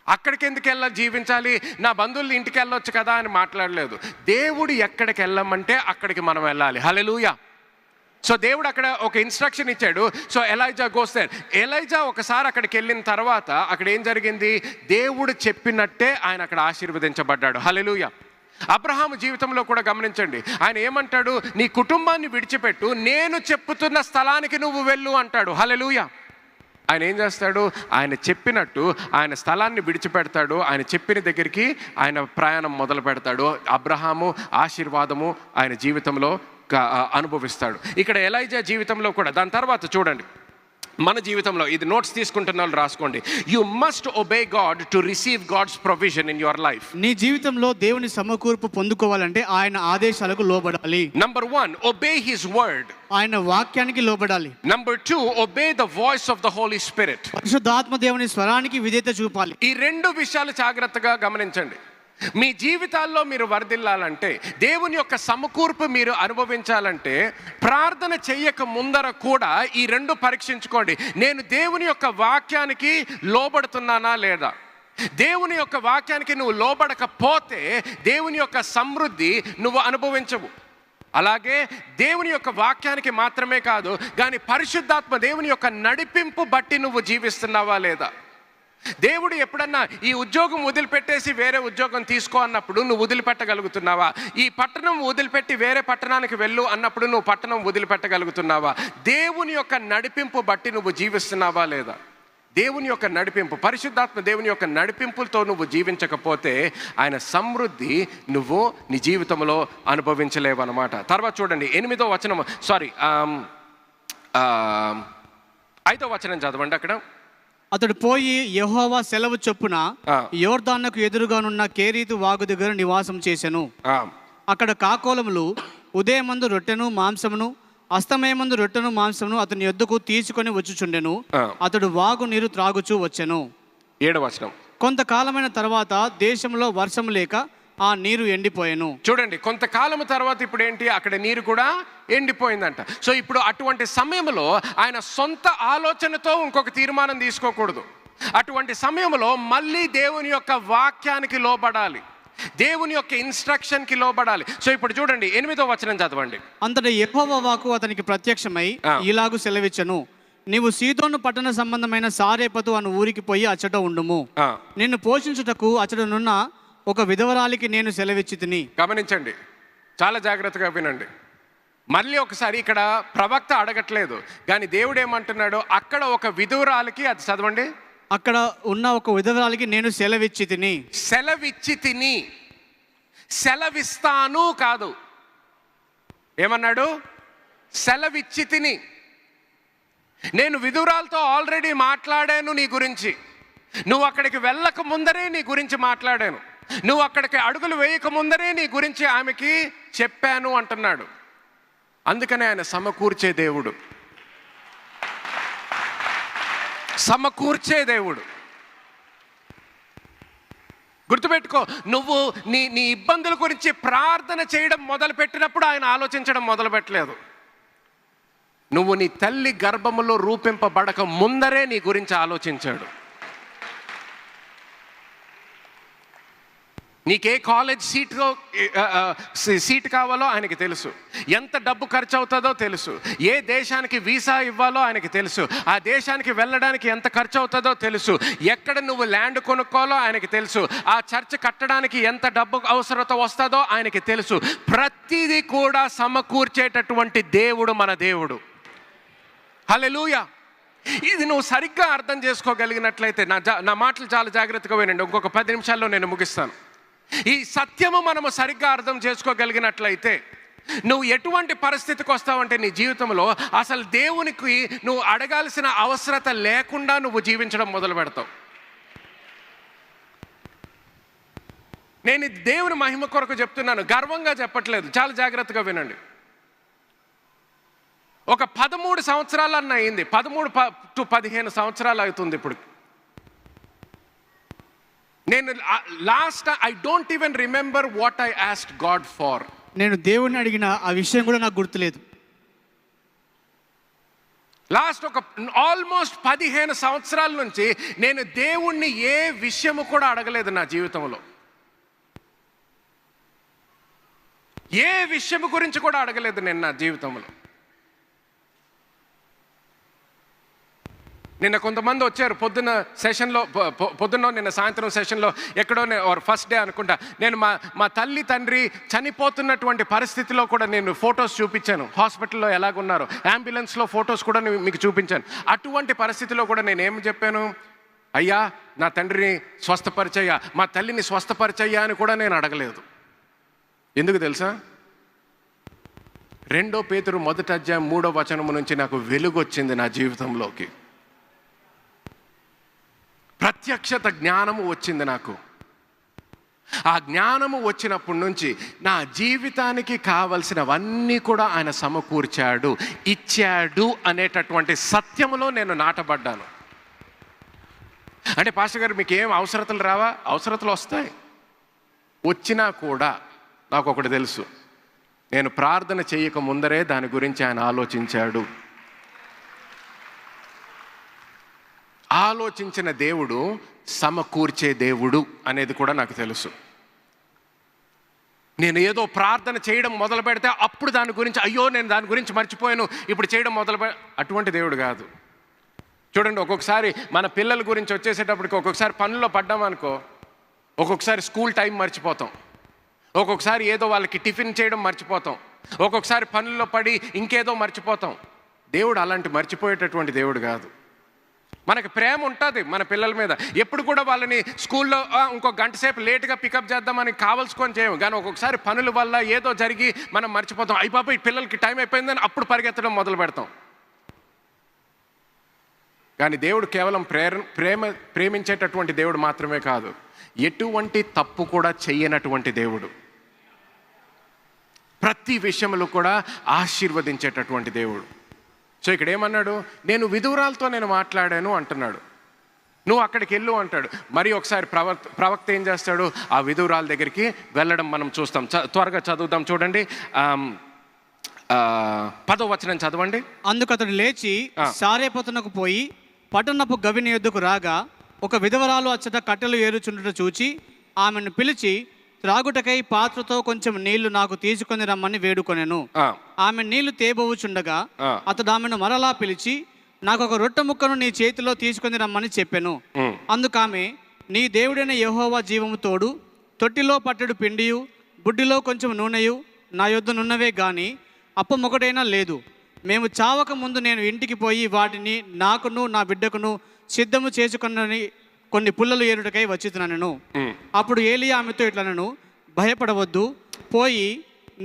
A: అక్కడికి ఎందుకు వెళ్ళాలి, జీవించాలి, నా బంధువులు ఇంటికి వెళ్ళొచ్చు కదా అని మాట్లాడలేదు. దేవుడు ఎక్కడికి వెళ్ళమంటే అక్కడికి మనం వెళ్ళాలి. హల్లెలూయా! సో దేవుడు అక్కడ ఒక ఇన్స్ట్రక్షన్ ఇచ్చాడు. So Elijah goes there. Elijah ఒకసారి అక్కడికి వెళ్ళిన తర్వాత అక్కడ ఏం జరిగింది? దేవుడు చెప్పినట్టే ఆయన అక్కడ ఆశీర్వదించబడ్డాడు. హల్లెలూయా! అబ్రహాము జీవితంలో కూడా గమనించండి, ఆయన ఏమంటాడు? నీ కుటుంబాన్ని విడిచిపెట్టు, నేను చెప్పుతున్న స్థలానికి నువ్వు వెళ్ళు అంటాడు. హల్లెలూయా! ఆయన ఏం చేస్తాడు? ఆయన చెప్పినట్టు ఆయన స్థలాన్ని విడిచిపెడతాడు. ఆయన చెప్పిన దగ్గరికి ఆయన ప్రయాణం మొదలు పెడతాడు. అబ్రహాము ఆశీర్వాదము ఆయన జీవితంలో అనుభవిస్తాడు. ఇక్కడ ఎలైజా జీవితంలో కూడా దాని తర్వాత చూడండి, మన జీవితంలో ఇది నోట్స్ తీసుకుంటున్న వాళ్ళు రాసుకోండి. You must obey God to receive God's provision in your life.
B: నీ జీవితంలో దేవుని సమకూర్పు పొందుకోవాలంటే ఆయన ఆదేశాలకు లోబడాలి.
A: Number 1, obey his word.
B: ఆయన వాక్యానికి లోబడాలి.
A: Number 2, obey the voice of the Holy Spirit.
B: పరిశుద్ధాత్మ దేవుని స్వరానికి విధేయత చూపాలి.
A: ఈ 2 విషయాలు జాగ్రత్తగా గమనించండి. మీ జీవితాల్లో మీరు వర్ధిల్లాలంటే, దేవుని యొక్క సమకూర్పు మీరు అనుభవించాలంటే, ప్రార్థన చెయ్యక ముందర కూడా ఈ 2 పరీక్షించుకోండి. నేను దేవుని యొక్క వాక్యానికి లోబడుతున్నానా లేదా? దేవుని యొక్క వాక్యానికి నువ్వు లోబడకపోతే దేవుని యొక్క సమృద్ధి నువ్వు అనుభవించవు. అలాగే దేవుని యొక్క వాక్యానికి మాత్రమే కాదు, కానీ పరిశుద్ధాత్మ దేవుని యొక్క నడిపింపు బట్టి నువ్వు జీవిస్తున్నావా లేదా? దేవుడు ఎప్పుడన్నా ఈ ఉద్యోగం వదిలిపెట్టేసి వేరే ఉద్యోగం తీసుకో అన్నప్పుడు నువ్వు వదిలిపెట్టగలుగుతున్నావా? ఈ పట్టణం వదిలిపెట్టి వేరే పట్టణానికి వెళ్ళు అన్నప్పుడు నువ్వు పట్టణం వదిలిపెట్టగలుగుతున్నావా? దేవుని యొక్క నడిపింపు బట్టి నువ్వు జీవిస్తున్నావా లేదా? దేవుని యొక్క నడిపింపు, పరిశుద్ధాత్మ దేవుని యొక్క నడిపింపులతో నువ్వు జీవించకపోతే ఆయన సమృద్ధి నువ్వు నీ జీవితంలో అనుభవించలేవు అన్నమాట. తర్వాత చూడండి 8వ వచనం, 5వ వచనం చదవండి. అక్కడ
B: అతడు పోయి యెహోవా సెలవు చొప్పున యోర్దానుకు ఎదురుగానున్న కేరీతు వాగు దగ్గర నివాసం చేసెను. అక్కడ కాకోలములు ఉదయమందు రొట్టెను మాంసమును అస్తమయమందు రొట్టెను మాంసమును అతని యొద్దకు తీసుకొని వచ్చుచుండెను.
A: ఆ.
B: అతడు వాగు నీరు త్రాగుచూ వచ్చెను.
A: 7వ వచనం.
B: కొంతకాలమైన తర్వాత దేశంలో వర్షం లేక ఆ నీరు ఎండిపోయెను.
A: చూడండి, కొంతకాలం తర్వాత ఇప్పుడు ఏంటి, అక్కడ నీరు కూడా ఎండిపోయిందంట. సో ఇప్పుడు అటువంటి సమయంలో ఆయన సొంత ఆలోచనతో ఇంకొక తీర్మానం తీసుకోకూడదు. అటువంటి సమయంలో మళ్ళీ దేవుని యొక్క వాక్యానికి లోబడాలి, దేవుని యొక్క ఇన్స్ట్రక్షన్కి లోబడాలి. సో ఇప్పుడు చూడండి 8వ వచనం చదవండి.
B: అంతటా యెహోవా వాక్కు అతనికి ప్రత్యక్షమై ఇలాగు సెలవిచ్చెను, నీవు సీదోను పట్టణ సంబంధమైన సారేపతు అను ఊరికి పోయి అచ్చట ఉండుము. నిన్ను పోషించుటకు అచ్చటనున్న ఒక విధవరాలికి నేను సెలవిచ్చి తిని.
A: గమనించండి, చాలా జాగ్రత్తగా వినండి. మళ్ళీ ఒకసారి ఇక్కడ ప్రవక్త అడగట్లేదు, కానీ దేవుడు ఏమంటున్నాడు, అక్కడ ఒక విధవరాలికి, అది చదవండి,
B: అక్కడ ఉన్న ఒక విధవరాలికి నేను సెలవిచ్చి తిని.
A: సెలవిచ్చి తిని, సెలవిస్తాను కాదు, ఏమన్నాడు, సెలవిచ్చి తిని. నేను విధురాలతో ఆల్రెడీ మాట్లాడాను నీ గురించి, నువ్వు అక్కడికి వెళ్ళక ముందరే నీ గురించి మాట్లాడాను, నువ్వు అక్కడికి అడుగులు వేయక ముందరే నీ గురించి ఆమెకి చెప్పాను అంటున్నాడు. అందుకనే ఆయన సమకూర్చే దేవుడు, సమకూర్చే దేవుడు. గుర్తుపెట్టుకో, నువ్వు నీ నీ ఇబ్బందుల గురించి ప్రార్థన చేయడం మొదలుపెట్టినప్పుడు ఆయన ఆలోచించడం మొదలుపెట్టలేదు. నువ్వు నీ తల్లి గర్భములో రూపింపబడక ముందరే నీ గురించి ఆలోచించాడు. నీకే కాలేజ్ సీట్ కావాలో ఆయనకి తెలుసు, ఎంత డబ్బు ఖర్చు అవుతుందో తెలుసు, ఏ దేశానికి వీసా ఇవ్వాలో ఆయనకి తెలుసు, ఆ దేశానికి వెళ్ళడానికి ఎంత ఖర్చు అవుతుందో తెలుసు, ఎక్కడ నువ్వు ల్యాండ్ కొనుక్కోవాలో ఆయనకి తెలుసు, ఆ చర్చ్ కట్టడానికి ఎంత డబ్బు అవసరత వస్తుందో ఆయనకి తెలుసు. ప్రతిదీ కూడా సమకూర్చేటటువంటి దేవుడు మన దేవుడు. హల్లెలూయా. ఇది నువ్వు సరిగ్గా అర్థం చేసుకోగలిగినట్లయితే, నా మాటలు చాలా జాగ్రత్తగా వినండి, ఇంకొక 10 నిమిషాల్లో నేను ముగిస్తాను. ఈ సత్యము మనము సరిగ్గా అర్థం చేసుకోగలిగినట్లయితే నువ్వు ఎటువంటి పరిస్థితికి వస్తావంటే నీ జీవితంలో అసలు దేవునికి నువ్వు అడగాల్సిన అవసరత లేకుండా నువ్వు జీవించడం మొదలు పెడతావు. నేను దేవుని మహిమ కొరకు చెప్తున్నాను, గర్వంగా చెప్పట్లేదు, చాలా జాగ్రత్తగా వినండి. ఒక 13 సంవత్సరాలన్న అయింది, 13 to 15 సంవత్సరాలు అవుతుంది ఇప్పుడు. నేను I don't even remember what I asked God far.
B: నేను దేవుణ్ణి అడిగిన ఆ విషయం కూడా నాకు గుర్తులేదు.
A: లాస్ట్ ఒక ఆల్మోస్ట్ 15 సంవత్సరాల నుంచి నేను దేవుణ్ణి ఏ విషయము కూడా అడగలేదు నా జీవితంలో, ఏ విషయము గురించి కూడా అడగలేదు నేను నా జీవితంలో. నిన్న కొంతమంది వచ్చారు పొద్దున్న సెషన్లో, నిన్న సాయంత్రం సెషన్లో ఎక్కడో ఫస్ట్ డే అనుకుంటా, నేను మా తల్లి తండ్రి చనిపోతున్నటువంటి పరిస్థితిలో కూడా నేను ఫొటోస్ చూపించాను, హాస్పిటల్లో ఎలాగున్నారు, అంబులెన్స్లో ఫొటోస్ కూడా మీకు చూపించాను. అటువంటి పరిస్థితిలో కూడా నేను ఏం చెప్పాను, అయ్యా నా తండ్రిని స్వస్థపరిచయ్యా, మా తల్లిని స్వస్థపరిచయ్యా అని కూడా నేను అడగలేదు. ఎందుకు తెలుసా? 2 పేతురు 1వ అధ్యాయం 3వ వచనము నుంచి నాకు వెలుగు వచ్చింది నా జీవితంలోకి, ప్రత్యక్షత జ్ఞానము వచ్చింది నాకు. ఆ జ్ఞానము వచ్చినప్పటి నుంచి నా జీవితానికి కావలసినవన్నీ కూడా ఆయన సమకూర్చాడు, ఇచ్చాడు అనేటటువంటి సత్యములో నేను నాటబడ్డాను. అంటే పాస్టర్ గారు మీకు ఏం అవసరతలు రావా? అవసరతలు వస్తాయి, వచ్చినా కూడా నాకు ఒకటి తెలుసు, నేను ప్రార్థన చేయక ముందరే దాని గురించి ఆయన ఆలోచించాడు. ఆలోచించిన దేవుడు సమకూర్చే దేవుడు అనేది కూడా నాకు తెలుసు. నేను ఏదో ప్రార్థన చేయడం మొదలు పెడితే అప్పుడు దాని గురించి అయ్యో నేను దాని గురించి మర్చిపోయాను ఇప్పుడు చేయడం అటువంటి దేవుడు కాదు. చూడండి, ఒక్కొక్కసారి మన పిల్లల గురించి వచ్చేసేటప్పటికి ఒక్కొక్కసారి పనుల్లో పడ్డామనుకో, ఒక్కొక్కసారి స్కూల్ టైం మర్చిపోతాం, ఒక్కొక్కసారి ఏదో వాళ్ళకి టిఫిన్ చేయడం మర్చిపోతాం, ఒక్కొక్కసారి పనుల్లో పడి ఇంకేదో మర్చిపోతాం. దేవుడు అలాంటి మర్చిపోయేటటువంటి దేవుడు కాదు. మనకు ప్రేమ ఉంటుంది మన పిల్లల మీద, ఎప్పుడు కూడా వాళ్ళని స్కూల్లో ఇంకో గంట సేపు లేట్గా పికప్ చేద్దామని కావాల్సుకొని చేయము, కానీ ఒక్కొక్కసారి పనుల వల్ల ఏదో జరిగి మనం మర్చిపోతాం, అయిపోయి పిల్లలకి టైం అయిపోయిందని అప్పుడు పరిగెత్తడం మొదలు పెడతాం. కానీ దేవుడు కేవలం ప్రేమించేటటువంటి దేవుడు మాత్రమే కాదు, ఎటువంటి తప్పు కూడా చెయ్యనటువంటి దేవుడు. ప్రతి విషయంలో కూడా ఆశీర్వదించేటటువంటి దేవుడు. సో ఇక్కడ ఏమన్నాడు, నేను విధురాలతో నేను మాట్లాడాను అంటున్నాడు. నువ్వు అక్కడికి వెళ్ళు అంటాడు. మరి ఒకసారి ప్రవక్త ఏం చేస్తాడు, ఆ విధురాల దగ్గరికి వెళ్ళడం మనం చూస్తాం. త్వరగా చదువుదాం, చూడండి. 10వ వచనం చదవండి.
B: అందుకు అతడు లేచి సారేపతునకు పోయి పట్టణపు గవిని యొద్దకు రాగా, ఒక విధవరాలు అచ్చట కట్టెలు ఏరుచుండుట చూచి ఆమెను పిలిచి, త్రాగుటకై పాత్రతో కొంచెం నీళ్లు నాకు తీసుకొని రమ్మని వేడుకొనెను. ఆమె నీళ్లు తేబోవుచుండగా అతడు ఆమెను మరలా పిలిచి, నాకు ఒక రొట్టె ముక్కను నీ చేతిలో తీసుకొని రమ్మని చెప్పెను. అందుకామె, నీ దేవుడైన యెహోవా జీవము తోడు, తొట్టిలో పట్టెడు పిండియు బుడ్డిలో కొంచెం నూనెయు నా యొద్ద నున్నవే గాని అప్పమొకటైనా లేదు. మేము చావక ముందు నేను ఇంటికి పోయి వాటిని నాకును నా బిడ్డకును సిద్ధము చేసుకుని కొన్ని పుల్లలు ఏరుటకై వచ్చితున్నాను. అప్పుడు ఏలియా ఆమెతో ఇట్లనను, భయపడవద్దు, పోయి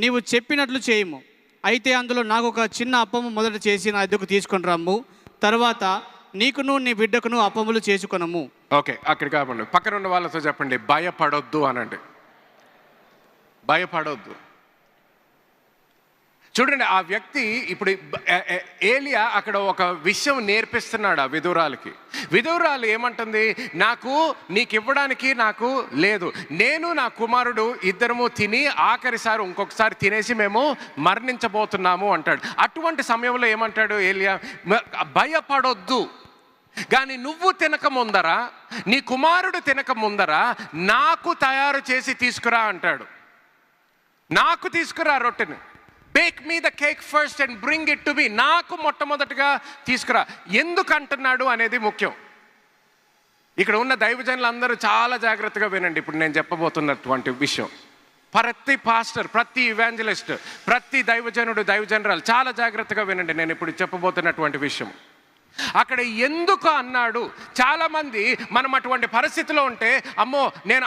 B: నీవు చెప్పినట్లు చేయము. అయితే అందులో నాకు ఒక చిన్న అప్పము మొదట చేసి నా ఎద్దుకు తీసుకొని రమ్ము. తర్వాత నీకును నీ బిడ్డకును అప్పములు చేసుకొనము.
A: ఓకే, అక్కడ కాకుండా పక్కన ఉన్న వాళ్ళతో చెప్పండి, భయపడొద్దు అనండి. భయపడొద్దు. చూడండి, ఆ వ్యక్తి ఇప్పుడు ఏలియా అక్కడ ఒక విషయం నేర్పిస్తున్నాడు ఆ విధురాలకి. విధురాలు ఏమంటుంది, నీకు ఇవ్వడానికి నాకు లేదు, నేను నా కుమారుడు ఇద్దరము తిని ఆఖరిసారి ఇంకొకసారి తినేసి మేము మరణించబోతున్నాము అంటాడు. అటువంటి సమయంలో ఏమంటాడు ఏలియా, భయపడొద్దు, కానీ నువ్వు తినక ముందరా, నీ కుమారుడు తినక ముందరా నాకు తయారు చేసి తీసుకురా అంటాడు. నాకు తీసుకురా రొట్టెని, bake me the cake first and bring it to me. నాకు మొట్టమొదటిగా తీసుకురా. ఎందుకు అంటున్నాడు అనేది ముఖ్యం. ఇక్కడ ఉన్న దైవజనులు అందరూ చాలా జాగ్రత్తగా వినండి ఇప్పుడు నేను చెప్పబోతున్నటువంటి విషయం. ప్రతి పాస్టర్, ప్రతి ఇవాంజలిస్ట్, ప్రతి దైవజనుడు, దైవజనరాలు చాలా జాగ్రత్తగా వినండి నేను ఇప్పుడు చెప్పబోతున్నటువంటి విషయం. అక్కడ ఎందుకు అన్నాడు, చాలామంది మనం అటువంటి పరిస్థితిలో ఉంటే, అమ్మో నేను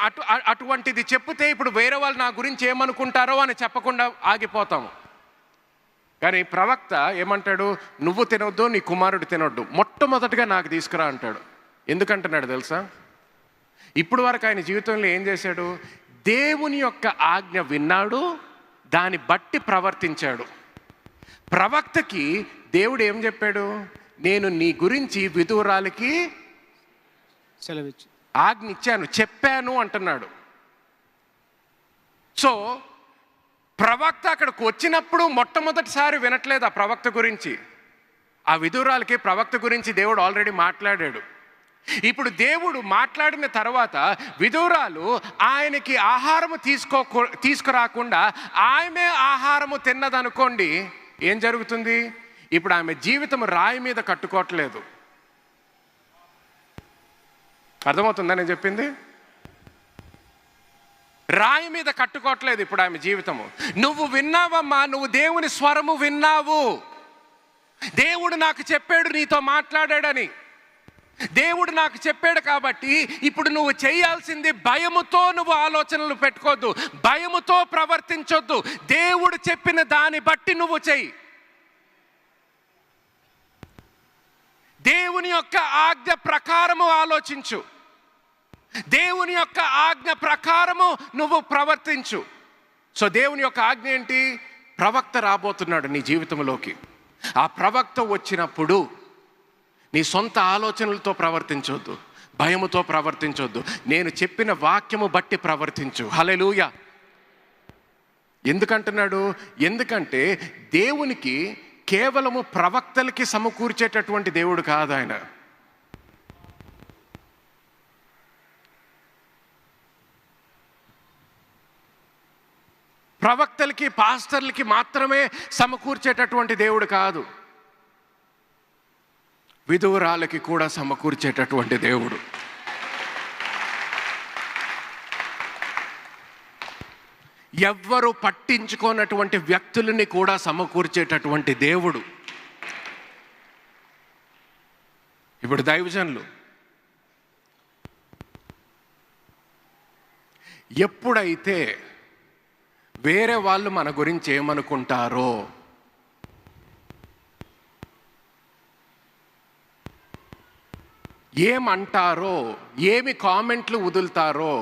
A: అటువంటిది చెప్తే ఇప్పుడు వేరే వాళ్ళు నా గురించి ఏమనుకుంటారో అని చెప్పకుండా ఆగిపోతాము. కానీ ప్రవక్త ఏమంటాడు, నువ్వు తినొద్దు, నీ కుమారుడు తినొద్దు, మొట్టమొదటిగా నాకు తీసుకురా అంటాడు. ఎందుకంటున్నాడు తెలుసా, ఇప్పుడు వరకు ఆయన జీవితంలో ఏం చేశాడు, దేవుని యొక్క ఆజ్ఞ విన్నాడు, దాన్ని బట్టి ప్రవర్తించాడు. ప్రవక్తకి దేవుడు ఏం చెప్పాడు, నేను నీ గురించి విధురాలకి
B: సెలవిచ్చి
A: ఆజ్ఞ ఇచ్చాను, చెప్పాను అంటున్నాడు. సో ప్రవక్త అక్కడికి వచ్చినప్పుడు మొట్టమొదటిసారి వినట్లేదు ఆ ప్రవక్త గురించి. ఆ విధురాలకి ప్రవక్త గురించి దేవుడు ఆల్రెడీ మాట్లాడాడు. ఇప్పుడు దేవుడు మాట్లాడిన తర్వాత విధురాలు ఆయనకి ఆహారము తీసుకురాకుండా ఆమె ఆహారము తిన్నదనుకోండి, ఏం జరుగుతుంది, ఇప్పుడు ఆమె జీవితం రాయి మీద కట్టుకోవట్లేదు. అర్థమవుతుందా నేను చెప్పింది? రాయి మీద కట్టుకోవట్లేదు ఇప్పుడు ఆమె జీవితము. నువ్వు విన్నావమ్మా, నువ్వు దేవుని స్వరము విన్నావు, దేవుడు నాకు చెప్పాడు నీతో మాట్లాడాడని, దేవుడు నాకు చెప్పాడు కాబట్టి ఇప్పుడు నువ్వు చేయాల్సింది, భయముతో నువ్వు ఆలోచనలు పెట్టుకోవద్దు, భయముతో ప్రవర్తించొద్దు, దేవుడు చెప్పిన దాన్ని బట్టి నువ్వు చెయ్యి. దేవుని యొక్క ఆజ్ఞ ప్రకారము ఆలోచించు, దేవుని యొక్క ఆజ్ఞ ప్రకారము నువ్వు ప్రవర్తించు. సో దేవుని యొక్క ఆజ్ఞ ఏంటి, ప్రవక్త రాబోతున్నాడు నీ జీవితంలోకి. ఆ ప్రవక్త వచ్చినప్పుడు నీ సొంత ఆలోచనలతో ప్రవర్తించొద్దు, భయముతో ప్రవర్తించొద్దు, నేను చెప్పిన వాక్యము బట్టి ప్రవర్తించు. హల్లెలూయా. ఎందుకంటున్నాడు, ఎందుకంటే దేవునికి కేవలము ప్రవక్తలకి సమకూర్చేటటువంటి దేవుడు కాదు ఆయన. ప్రవక్తలకి, పాస్టర్లకి మాత్రమే సమకూర్చేటటువంటి దేవుడు కాదు, విధురాలకి కూడా సమకూర్చేటటువంటి దేవుడు. ఎవ్వరు పట్టించుకోనటువంటి వ్యక్తులని కూడా సమకూర్చేటటువంటి దేవుడు. ఇప్పుడు దైవజనులు ఎప్పుడైతే వేరే వాళ్ళు మన గురించి ఏమనుకుంటారో, ఏమంటారో, ఏమి కామెంట్లు వదులుతారో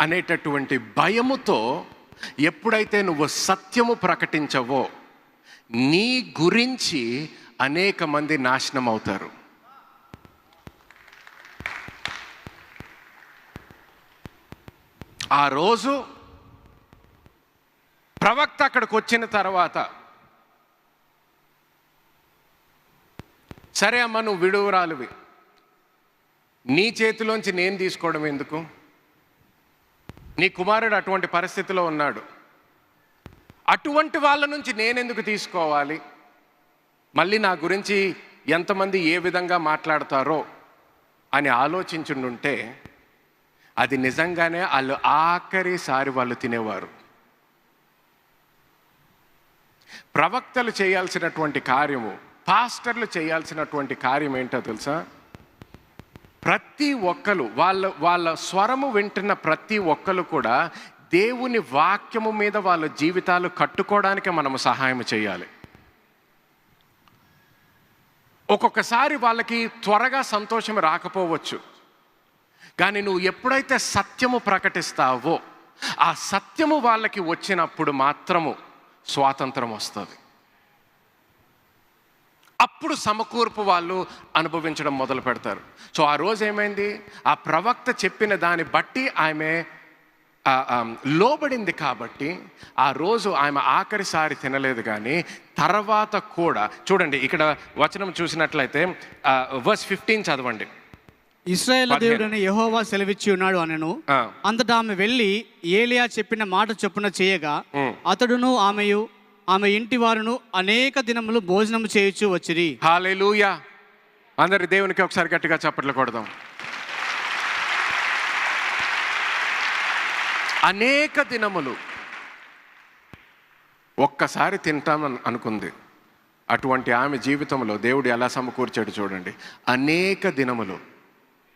A: అనేటటువంటి భయముతో ఎప్పుడైతే నువ్వు సత్యము ప్రకటించవో నీ గురించి అనేక మంది నాశనం అవుతారు. ఆ రోజు ప్రవక్త అక్కడికి వచ్చిన తర్వాత, సరే అమ్మ నువ్వు విడువరాలివి, నీ చేతిలోంచి నేను తీసుకోవడం ఎందుకు, నీ కుమారుడు అటువంటి పరిస్థితిలో ఉన్నాడు, అటువంటి వాళ్ళ నుంచి నేనెందుకు తీసుకోవాలి, మళ్ళీ నా గురించి ఎంతమంది ఏ విధంగా మాట్లాడతారో అని ఆలోచించుంటే అది నిజంగానే వాళ్ళు ఆఖరిసారి వాళ్ళు తినేవారు. ప్రవక్తలు చేయాల్సినటువంటి కార్యము, పాస్టర్లు చేయాల్సినటువంటి కార్యం ఏంటో తెలుసా? ప్రతి ఒక్కరు వాళ్ళ స్వరము వింటున్న ప్రతి ఒక్కరు కూడా దేవుని వాక్యము మీద వాళ్ళ జీవితాలు కట్టుకోవడానికి మనము సహాయం చేయాలి. ఒక్కొక్కసారి వాళ్ళకి త్వరగా సంతోషం రాకపోవచ్చు, కానీ నువ్వు ఎప్పుడైతే సత్యము ప్రకటిస్తావో ఆ సత్యము వాళ్ళకి వచ్చినప్పుడు మాత్రము స్వాతంత్రం వస్తుంది. అప్పుడు సమకూర్పు వాళ్ళు అనుభవించడం మొదలు పెడతారు. సో ఆ రోజు ఏమైంది, ఆ ప్రవక్త చెప్పిన దాన్ని బట్టి ఆమె లోబడింది కాబట్టి ఆ రోజు ఆమె ఆఖరిసారి తినలేదు. కానీ తర్వాత కూడా చూడండి, ఇక్కడ వచనం చూసినట్లయితే వర్స్ 15 చదవండి.
B: ఇశ్రాయేలు దేవుడని యెహోవా సెలవిచ్చి ఉన్నాడు అనెను. అంతటా ఆమె వెళ్ళి ఏలియా చెప్పిన మాట చొప్పున చేయగా అతడును ఆమె ఇంటి వారును అనేక దినములు భోజనం చేయుచు వచ్చిరి.
A: హల్లెలూయా. అందరి దేవునికి ఒకసారి గట్టిగా చప్పట్లు కొడదాం. అనేక దినములు ఒక్కసారి తింటామని అనుకుంది. అటువంటి ఆమె జీవితంలో దేవుడు ఎలా సమకూర్చాడు చూడండి. అనేక దినములు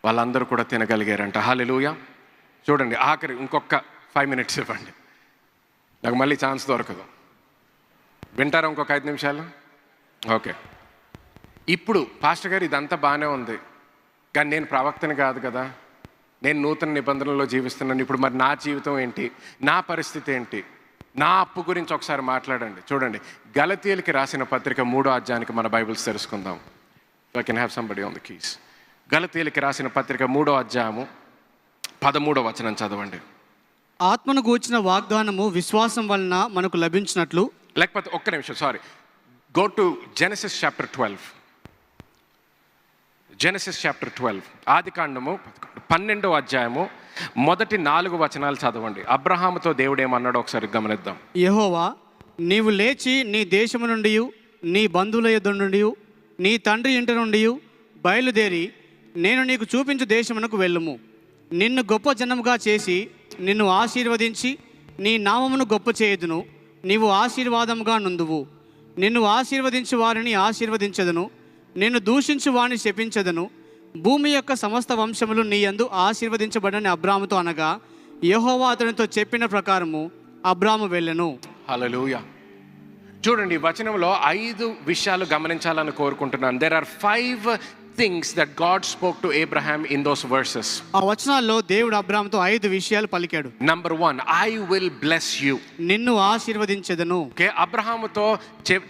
A: వాళ్ళందరూ కూడా తినగలిగారంట. హల్లెలూయా. చూడండి, ఆఖరి ఇంకొక 5 minutes ఇవ్వండి, నాకు మళ్ళీ ఛాన్స్ దొరకదు. వింటారా ఇంకొక 5 నిమిషాలు? ఓకే. ఇప్పుడు పాస్టర్ గారు ఇదంతా బాగానే ఉంది, కానీ నేను ప్రవక్తని కాదు కదా, నేను నూతన నిబంధనలో జీవిస్తున్నాను. ఇప్పుడు మరి నా జీవితం ఏంటి, నా పరిస్థితి ఏంటి, నా అప్పు గురించి ఒకసారి మాట్లాడండి. చూడండి, గలతీయులకి రాసిన పత్రిక 3వ అధ్యాయానికి మన బైబిల్స్ తెలుసుకుందాం. I can have somebody on the keys. గలతీయులకి రాసిన పత్రిక 3వ అధ్యాయము 13వ వచనం చదవండి.
B: ఆత్మను గూర్చిన వాగ్దానము విశ్వాసం వలన మనకు లభించినట్లు.
A: లేకపోతే ఒక్క నిమిషం, sorry, go to Genesis chapter 12. Genesis chapter 12, ఆది కాండము 12వ అధ్యాయము మొదటి 4 వచనాలు చదవండి. అబ్రహాముతో దేవుడు ఏమన్నాడో ఒకసారి గమనిద్దాం.
B: యెహోవా, నీవు లేచి నీ దేశము నుండి, నీ బంధువుల యొద్ద నుండి, నీ తండ్రి ఇంటి నుండి బయలుదేరి నేను నీకు చూపించు దేశమునకు వెళ్ళుము. నిన్ను గొప్ప జనముగా చేసి నిన్ను ఆశీర్వదించి నీ నామమును గొప్ప చేయుదును. నీవు ఆశీర్వాదముగా నుందువు. నిన్ను ఆశీర్వదించు వారిని ఆశీర్వదించదును, నిన్ను దూషించు వారిని శపించదును. భూమి యొక్క సమస్త వంశములు నీ యందు ఆశీర్వదించబడని అబ్రాముతో అనగా యెహోవా అతనితో చెప్పిన ప్రకారము అబ్రాము వెళ్ళెను.
A: హల్లెలూయా. చూడండి, ఈ వచనంలో 5 విషయాలు గమనించాలని కోరుకుంటున్నాను. There are 5 things that God spoke to Abraham in those verses.
B: ఆ వచనాల్లో దేవుడు అబ్రాముతో 5 విషయాలు పలికాడు.
A: Number 1, I will bless you.
B: నిన్ను ఆశీర్వదించెదను.
A: ఓకే, అబ్రహాముతో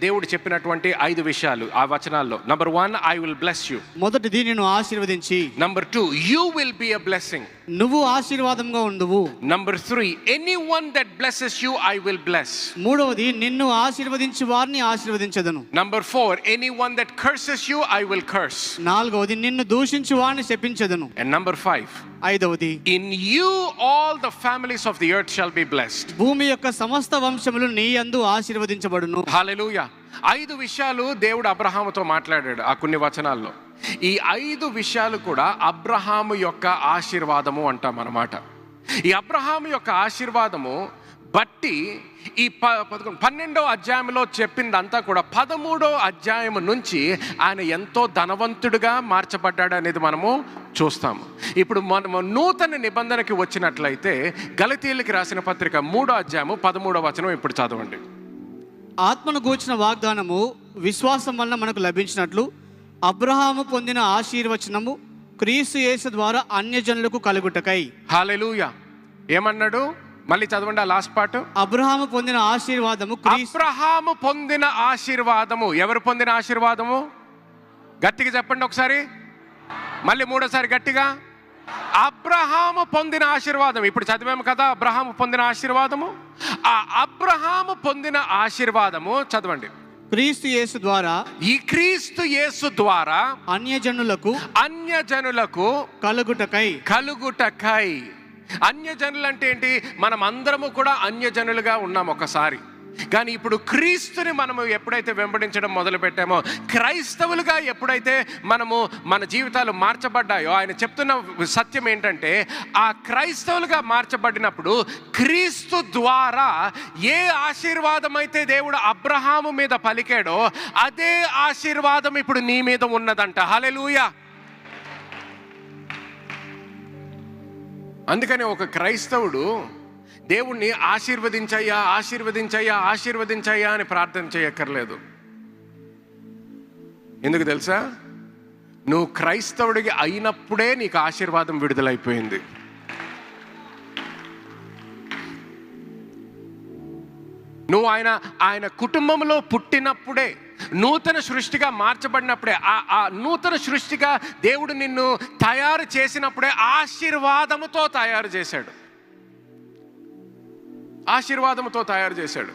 A: దేవుడు చెప్పినటువంటి 5 విషయాలు ఆ వచనాల్లో. Number 1, I will bless you.
B: మొదటిది నిన్ను ఆశీర్వదించి.
A: Number 2, you will be a blessing.
B: నువ్వు ఆశీర్వాదంగా ఉండువు.
A: Number 3, anyone that blesses you I will bless.
B: మూడవది నిన్ను ఆశీర్వదించు వారిని ఆశీర్వదించెదను.
A: Number 4, anyone that curses you I will curse.
B: నాలుగవది నిన్ను దూషించు వారిని శపించెదను.
A: And number 5,
B: ఐదవది
A: in you all the families of the earth shall be blessed.
B: భూమి యొక్క సమస్త వంశములు నీ యందు ఆశీర్వదించబడును.
A: హల్లెలూయా. 5 విషయాలు దేవుడు అబ్రహాముతో మాట్లాడాడు ఆ కొన్ని వచనాల్లో. ఈ 5 విషయాలు కూడా అబ్రహాము యొక్క ఆశీర్వాదము అంటాం అన్నమాట. ఈ అబ్రహాము యొక్క ఆశీర్వాదము బట్టి ఈ 12వ అధ్యాయంలో చెప్పిందంతా కూడా 13వ అధ్యాయం నుంచి ఆయన ఎంతో ధనవంతుడిగా మార్చబడ్డాడు అనేది మనము చూస్తాము. ఇప్పుడు మనము నూతన నిబంధనకి వచ్చినట్లయితే గలతీయులకి రాసిన పత్రిక 3వ అధ్యాయము 13వ వచనం ఇప్పుడు చదవండి.
B: ఆత్మను గూర్చిన వాగ్దానము విశ్వాసం వలన మనకు లభించినట్లు అబ్రహాము పొందిన ఆశీర్వచనము క్రీస్తు యేసు ద్వారా అన్యజనులకు కలుగుటకై.
A: హల్లెలూయా. ఏమన్నాడు? మళ్ళీ చదవండి ఆ లాస్ట్ పార్ట్.
B: అబ్రహాము పొందిన ఆశీర్వాదము
A: అబ్రహాము పొందిన ఆశీర్వాదము. ఎవరు పొందిన ఆశీర్వాదము? గట్టిగా చెప్పండి ఒకసారి, మళ్ళీ మూడోసారి గట్టిగా. అబ్రహాము పొందిన ఆశీర్వాదం. ఇప్పుడు చదివాము కదా అబ్రహాము పొందిన ఆశీర్వాదము. ఆ అబ్రహాము పొందిన ఆశీర్వాదము చదవండి.
B: క్రీస్తు యేసు ద్వారా,
A: ఈ క్రీస్తు యేసు ద్వారా
B: అన్యజనులకు
A: కలుగుటకై. అన్యజనులు అంటే ఏంటి? మనం అందరము కూడా అన్యజనులుగా ఉన్నాం ఒకసారి. కానీ ఇప్పుడు క్రీస్తుని మనము ఎప్పుడైతే వెంబడించడం మొదలు పెట్టామో, క్రైస్తవులుగా ఎప్పుడైతే మనము మన జీవితాలు మార్చబడ్డాయో, ఆయన చెప్తున్న సత్యం ఏంటంటే, ఆ క్రైస్తవులుగా మార్చబడినప్పుడు క్రీస్తు ద్వారా ఏ ఆశీర్వాదం అయితే దేవుడు అబ్రహాము మీద పలికాడో అదే ఆశీర్వాదం ఇప్పుడు నీ మీద ఉన్నదంట. హల్లెలూయా. అందుకని ఒక క్రైస్తవుడు దేవుణ్ణి ఆశీర్వదించయ్యా అని ప్రార్థన చేయక్కర్లేదు. ఎందుకు తెలుసా? నువ్వు క్రైస్తవుడికి అయినప్పుడే నీకు ఆశీర్వాదం విడుదలైపోయింది. నువ్వు ఆయన కుటుంబంలో పుట్టినప్పుడే, నూతన సృష్టిగా మార్చబడినప్పుడే, ఆ నూతన సృష్టిగా దేవుడు నిన్ను తయారు చేసినప్పుడే ఆశీర్వాదముతో తయారు చేశాడు.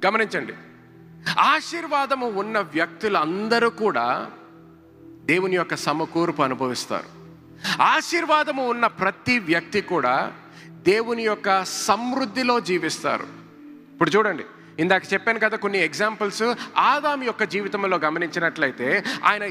A: గమనించండి, ఆశీర్వాదము ఉన్న వ్యక్తులందరూ కూడా దేవుని యొక్క సమకూర్పు అనుభవిస్తారు. ఆశీర్వాదము ఉన్న ప్రతి వ్యక్తి కూడా దేవుని యొక్క సమృద్ధిలో జీవిస్తారు. ఇప్పుడు చూడండి, ఇందాక చెప్పాను కదా కొన్ని ఎగ్జాంపుల్స్. ఆదాము యొక్క జీవితంలో గమనించినట్లయితే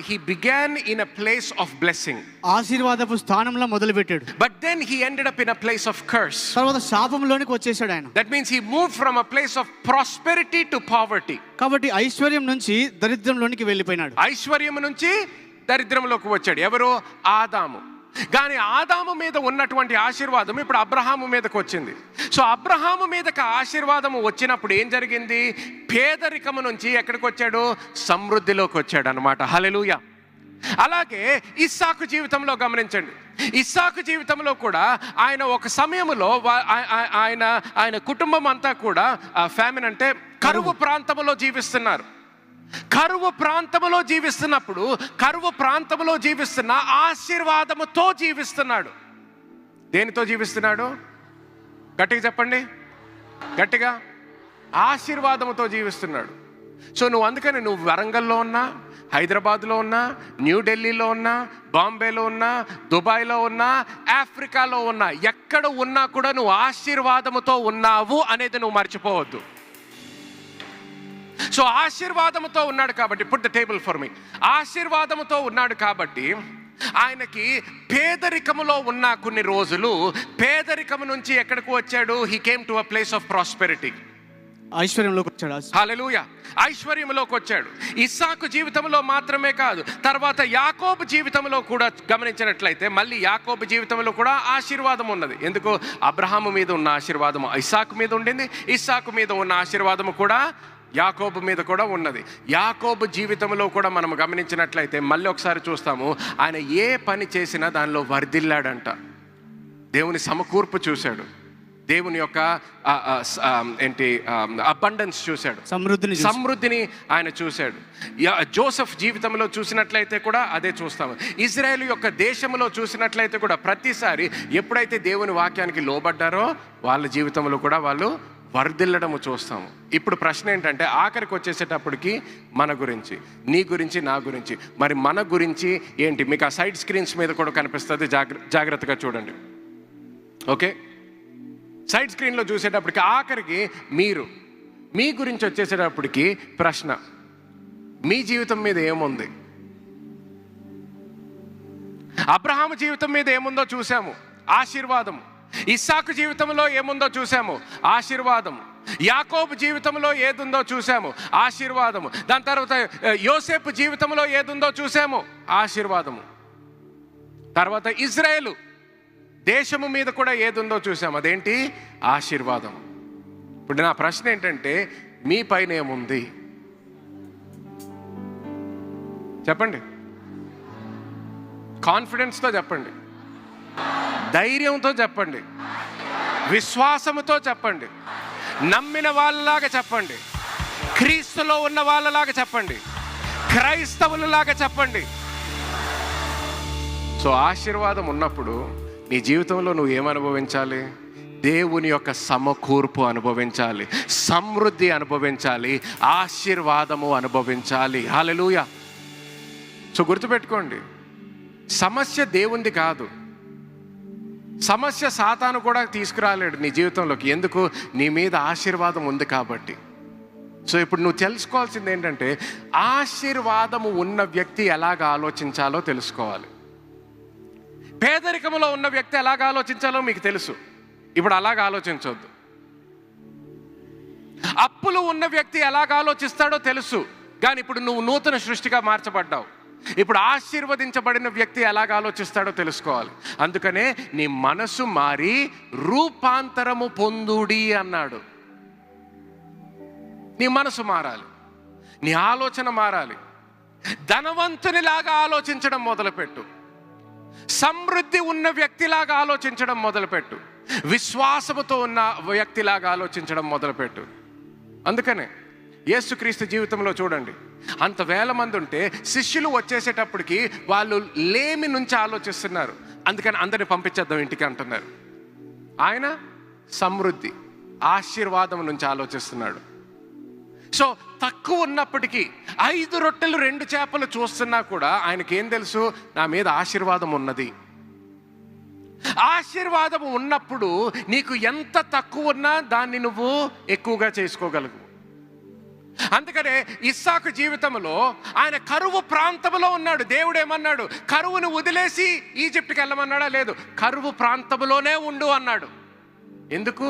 A: he began in a place of blessing,
B: ఆశీర్వాదపు స్థానంలో మొదలు పెట్టాడు.
A: but then he ended up in a place of curse.
B: తర్వాత శాపంలోనికి వచ్చేసాడు ఆయన.
A: That means he moved from a place of prosperity to poverty.
B: కాబట్టి ఐశ్వర్యం నుంచి దరిద్రంలోనికి వెళ్ళిపోయినాడు.
A: ఐశ్వర్యం నుంచి దరిద్రంలోకి వచ్చాడు. ఎవరు? ఆదాము. కానీ ఆదాము మీద ఉన్నటువంటి ఆశీర్వాదం ఇప్పుడు అబ్రహాము మీదకి వచ్చింది. సో అబ్రహాము మీదకి ఆశీర్వాదము వచ్చినప్పుడు ఏం జరిగింది? పేదరికము నుంచి ఎక్కడికి వచ్చాడు? సమృద్ధిలోకి వచ్చాడు అన్నమాట. హల్లెలూయా. అలాగే ఇస్సాకు జీవితంలో గమనించండి. ఇస్సాకు జీవితంలో కూడా ఆయన ఒక సమయంలో ఆయన కుటుంబం అంతా కూడా ఫ్యామిన్ అంటే కరువు ప్రాంతంలో జీవిస్తున్నారు. కరువు ప్రాంతంలో జీవిస్తున్న ఆశీర్వాదముతో జీవిస్తున్నాడు. దేనితో జీవిస్తున్నాడు? గట్టిగా చెప్పండి, గట్టిగా. ఆశీర్వాదముతో జీవిస్తున్నాడు. సో అందుకని నువ్వు వరంగల్లో ఉన్నా, హైదరాబాద్లో ఉన్నా, న్యూఢిల్లీలో ఉన్నా, బాంబేలో ఉన్నా, దుబాయ్లో ఉన్నా, ఆఫ్రికాలో ఉన్నా, ఎక్కడ ఉన్నా కూడా నువ్వు ఆశీర్వాదముతో ఉన్నావు అనేది నువ్వు మర్చిపోవద్దు. సో ఆశీర్వాదముతో ఉన్నాడు కాబట్టి, put the table for me. ఆశీర్వాదముతో ఉన్నాడు కాబట్టి ఆయనకి పేదరికములో ఉన్న కొన్ని రోజులు, పేదరికము నుంచి ఎక్కడికి వచ్చాడు? He came to a place of prosperity.
B: ఐశ్వర్యంలోకి వచ్చాడు.
A: హల్లెలూయా. ఐశ్వర్యంలోకి వచ్చాడు. ఇస్సాకు జీవితంలో మాత్రమే కాదు, తర్వాత యాకోబు జీవితంలో కూడా గమనించినట్లయితే మళ్ళీ యాకోబు జీవితంలో కూడా ఆశీర్వాదం ఉన్నది. ఎందుకు? అబ్రహాము మీద ఉన్న ఆశీర్వాదము ఇస్సాకు మీద ఉండింది, ఇస్సాకు మీద ఉన్న ఆశీర్వాదము కూడా యాకోబు మీద కూడా ఉన్నది. యాకోబు జీవితంలో కూడా మనం గమనించినట్లయితే మళ్ళీ ఒకసారి చూస్తాము, ఆయన ఏ పని చేసినా దానిలో వర్ధిల్లాడంట. దేవుని సమకూర్పు చూశాడు, దేవుని యొక్క అబండెన్స్ చూశాడు, సమృద్ధిని ఆయన చూశాడు. జోసెఫ్ జీవితంలో చూసినట్లయితే కూడా అదే చూస్తాము. ఇజ్రాయేల్ యొక్క దేశంలో చూసినట్లయితే కూడా ప్రతిసారి ఎప్పుడైతే దేవుని వాక్యానికి లోబడ్డారో వాళ్ళ జీవితంలో కూడా వాళ్ళు వర్ధిల్లడము చూస్తాము. ఇప్పుడు ప్రశ్న ఏంటంటే, ఆఖరికి వచ్చేసేటప్పటికి మన గురించి, నీ గురించి, నా గురించి, మరి మన గురించి ఏంటి? మీకు ఆ సైడ్ స్క్రీన్స్ మీద కూడా కనిపిస్తుంది, జాగ్రత్తగా చూడండి. ఓకే, సైడ్ స్క్రీన్లో చూసేటప్పటికి ఆఖరికి మీ గురించి వచ్చేసేటప్పటికి ప్రశ్న, మీ జీవితం మీద ఏముంది? అబ్రహాము జీవితం మీద ఏముందో చూసాము, ఆశీర్వాదము. ఇస్సాకు జీవితంలో ఏముందో చూసాము, ఆశీర్వాదము. యాకోబు జీవితంలో ఏదుందో చూసాము, ఆశీర్వాదము. దాని తర్వాత యోసేపు జీవితంలో ఏదుందో చూసాము, ఆశీర్వాదము. తర్వాత ఇజ్రాయేలు దేశము మీద కూడా ఏదుందో చూసాము, అదేంటి? ఆశీర్వాదం. ఇప్పుడు నా ప్రశ్న ఏంటంటే, మీ పైన ఏముంది చెప్పండి. కాన్ఫిడెన్స్తో చెప్పండి, ధైర్యంతో చెప్పండి. విశ్వాసముతో చెప్పండి, నమ్మిన వాళ్ళలాగా చెప్పండి, క్రీస్తులో ఉన్న వాళ్ళలాగా చెప్పండి, క్రైస్తవులలాగా చెప్పండి. సో ఆశీర్వాదం ఉన్నప్పుడు నీ జీవితంలో నువ్వు ఏమనుభవించాలి? దేవుని యొక్క సమకూర్పు అనుభవించాలి, సమృద్ధి అనుభవించాలి, ఆశీర్వాదము అనుభవించాలి. హల్లెలూయా. సో గుర్తుపెట్టుకోండి, సమస్య దేవునిది కాదు. సమస్య సాతాను కూడా తీసుకురాలేడు నీ జీవితంలోకి. ఎందుకు? నీ మీద ఆశీర్వాదం ఉంది కాబట్టి. సో ఇప్పుడు నువ్వు తెలుసుకోవాల్సింది ఏంటంటే, ఆశీర్వాదము ఉన్న వ్యక్తి ఎలాగ ఆలోచించాలో తెలుసుకోవాలి. పేదరికంలో ఉన్న వ్యక్తి ఎలాగ ఆలోచించాలో మీకు తెలుసు. ఇప్పుడు అలాగ ఆలోచించవద్దు. అప్పులు ఉన్న వ్యక్తి ఎలాగ ఆలోచిస్తాడో తెలుసు, కానీ ఇప్పుడు నువ్వు నూతన సృష్టిగా మార్చబడ్డావు. ఇప్పుడు ఆశీర్వదించబడిన వ్యక్తి ఎలాగ ఆలోచిస్తాడో తెలుసుకోవాలి. అందుకనే నీ మనసు మారి రూపాంతరము పొందుడి అన్నాడు. నీ మనసు మారాలి, నీ ఆలోచన మారాలి. ధనవంతునిలాగా ఆలోచించడం మొదలుపెట్టు, సమృద్ధి ఉన్న వ్యక్తిలాగా ఆలోచించడం మొదలుపెట్టు, విశ్వాసముతో ఉన్న వ్యక్తిలాగా ఆలోచించడం మొదలుపెట్టు. అందుకనే యేసుక్రీస్తు జీవితంలో చూడండి, అంత వేల మంది ఉంటే శిష్యులు వచ్చేసేటప్పటికి వాళ్ళు లేమి నుంచి ఆలోచిస్తున్నారు. అందుకని అందరిని పంపించేద్దాం ఇంటికి అంటున్నారు. ఆయన సమృద్ధి, ఆశీర్వాదం నుంచి ఆలోచిస్తున్నాడు. సో తక్కువ ఉన్నప్పటికీ 5 రొట్టెలు 2 చేపలు చూస్తున్నా కూడా ఆయనకేం తెలుసు? నా మీద ఆశీర్వాదం ఉన్నది. ఆశీర్వాదం ఉన్నప్పుడు నీకు ఎంత తక్కువ ఉన్నా దాన్ని నువ్వు ఎక్కువగా చేసుకోగలవు. అందుకనే ఇస్సాకు జీవితంలో ఆయన కరువు ప్రాంతంలో ఉన్నాడు. దేవుడు ఏమన్నాడు? కరువును వదిలేసి ఈజిప్ట్కి వెళ్ళమన్నాడా? లేదు, కరువు ప్రాంతంలోనే ఉండు అన్నాడు. ఎందుకు?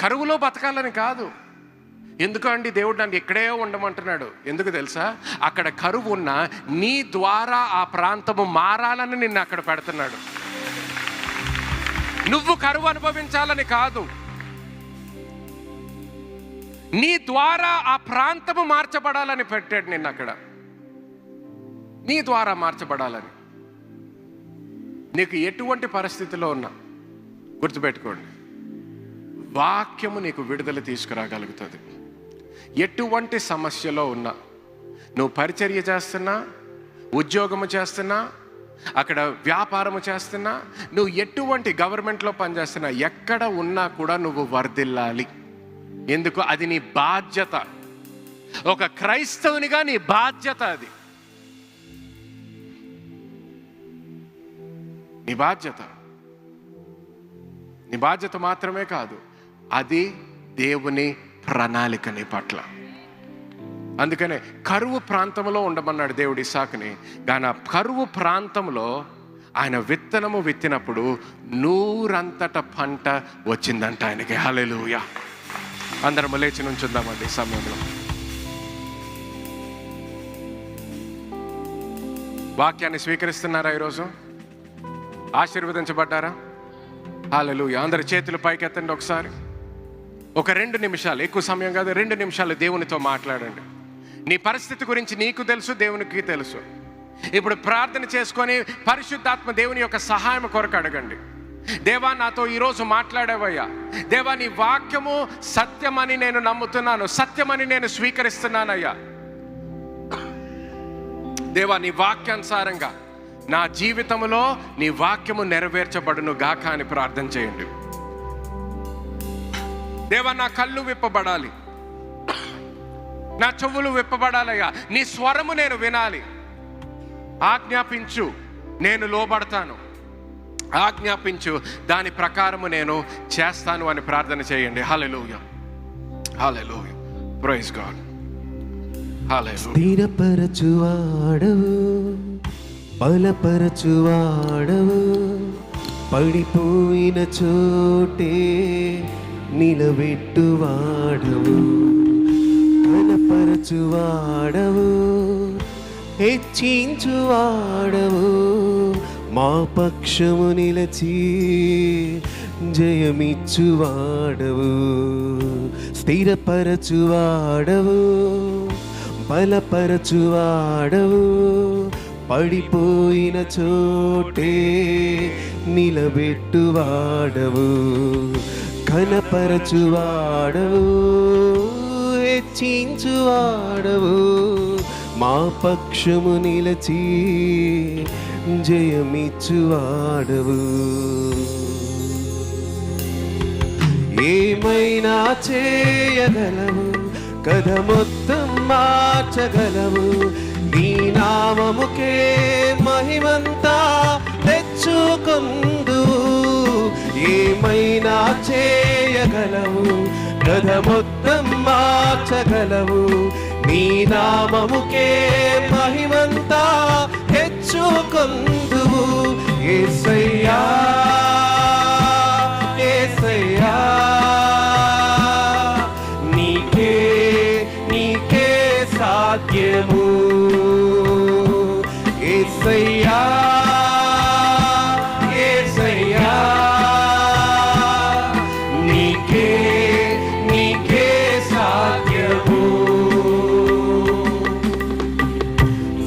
A: కరువులో బతకాలని కాదు. ఎందుకు అండి దేవుడు నన్ను ఇక్కడే ఉండమంటున్నాడు? ఎందుకు తెలుసా? అక్కడ కరువు ఉన్నా నీ ద్వారా ఆ ప్రాంతము మారాలని నిన్ను అక్కడ పెడుతున్నాడు. నువ్వు కరువు అనుభవించాలని కాదు, నీ ద్వారా ఆ ప్రాంతము మార్చబడాలని పెట్టాడు నిన్ను అక్కడ. నీ ద్వారా మార్చబడాలని. నీకు ఎటువంటి పరిస్థితిలో ఉన్నా గుర్తుపెట్టుకోండి, వాక్యము నీకు విడుదల తీసుకురాగలుగుతుంది. ఎటువంటి సమస్యలో ఉన్నా, నువ్వు పరిచర్య చేస్తున్నా, ఉద్యోగము చేస్తున్నా, అక్కడ వ్యాపారము చేస్తున్నా, నువ్వు ఎటువంటి గవర్నమెంట్లో పనిచేస్తున్నా, ఎక్కడ ఉన్నా కూడా నువ్వు వర్ధిల్లాలి. ఎందుకు? అది నీ బాధ్యత. ఒక క్రైస్తవునిగా నీ బాధ్యత అది. నీ బాధ్యత. నీ బాధ్యత మాత్రమే కాదు, అది దేవుని ప్రణాళిక నీ పట్ల. అందుకనే కరువు ప్రాంతంలో ఉండమన్నాడు దేవుడు ఇస్సాకుని. కానీ ఆ కరువు ప్రాంతంలో ఆయన విత్తనము విత్తినప్పుడు 100 పంట వచ్చిందంట ఆయనకి. హల్లెలూయా. అందరం లేచి నుంచుందామండి ఈ సమయంలో. వాక్యాన్ని స్వీకరిస్తున్నారా? ఈరోజు ఆశీర్వదించబడ్డారా? హల్లెలూయా. అందరి చేతులు పైకెత్తండి ఒకసారి. ఒక 2 నిమిషాలు, ఎక్కువ సమయం కాదు, 2 నిమిషాలు దేవునితో మాట్లాడండి. నీ పరిస్థితి గురించి నీకు తెలుసు, దేవునికి తెలుసు. ఇప్పుడు ప్రార్థన చేసుకొని పరిశుద్ధాత్మ దేవుని యొక్క సహాయం కొరకు అడగండి. దేవా, నాతో ఈరోజు మాట్లాడేవయ్యా. దేవా, నీ వాక్యము సత్యమని నేను నమ్ముతున్నాను, సత్యమని నేను స్వీకరిస్తున్నానయ్యా. దేవా, నీ వాక్యానుసారంగా నా జీవితంలో నీ వాక్యము నెరవేర్చబడును గాక అని ప్రార్థన చేయండి. దేవా, నా కళ్ళు విప్పబడాలి, నా చెవులు విప్పబడాలయ్యా. నీ స్వరము నేను వినాలి. ఆజ్ఞాపించు, నేను లోబడతాను. ఆజ్ఞాపించు, దాని ప్రకారము నేను చేస్తాను అని ప్రార్థన చేయండి. హల్లెలూయా, హల్లెలూయా, ప్రైజ్ గాడ్, హల్లెలూయా.
C: స్థిరపరచువాడవు, బలపరచువాడవు, పడిపోయిన చోటే నిలబెట్టువాడవు, బలపరచువాడవు, హెచ్చించువాడవు, మా పక్షము నిలచి జయమిచ్చువాడవు. స్థిరపరచువాడవు, బలపరచువాడవు, పడిపోయిన చోటే నిలబెట్టువాడవు, కనపరచువాడవు, హెచ్చించువాడవు, మా పక్షము నిలచి జయమిచ్చువాడవు. ఏమైనా చేయగలవు, కథ మొత్తం మార్చగలవు, నీ నామముకే మహిమంతా తెచ్చుకొందు. ఏమైనా చేయగలవు, కథ మొత్తం మార్చగలవు, నీ నామముకే మహిమంతా తెచ్చుకొందు. యేసయ్యా యేసయ్యా, నీకే నీకే సాధ్యము. యేసయ్యా యేసయ్యా, నీకే నీకే సాధ్యము.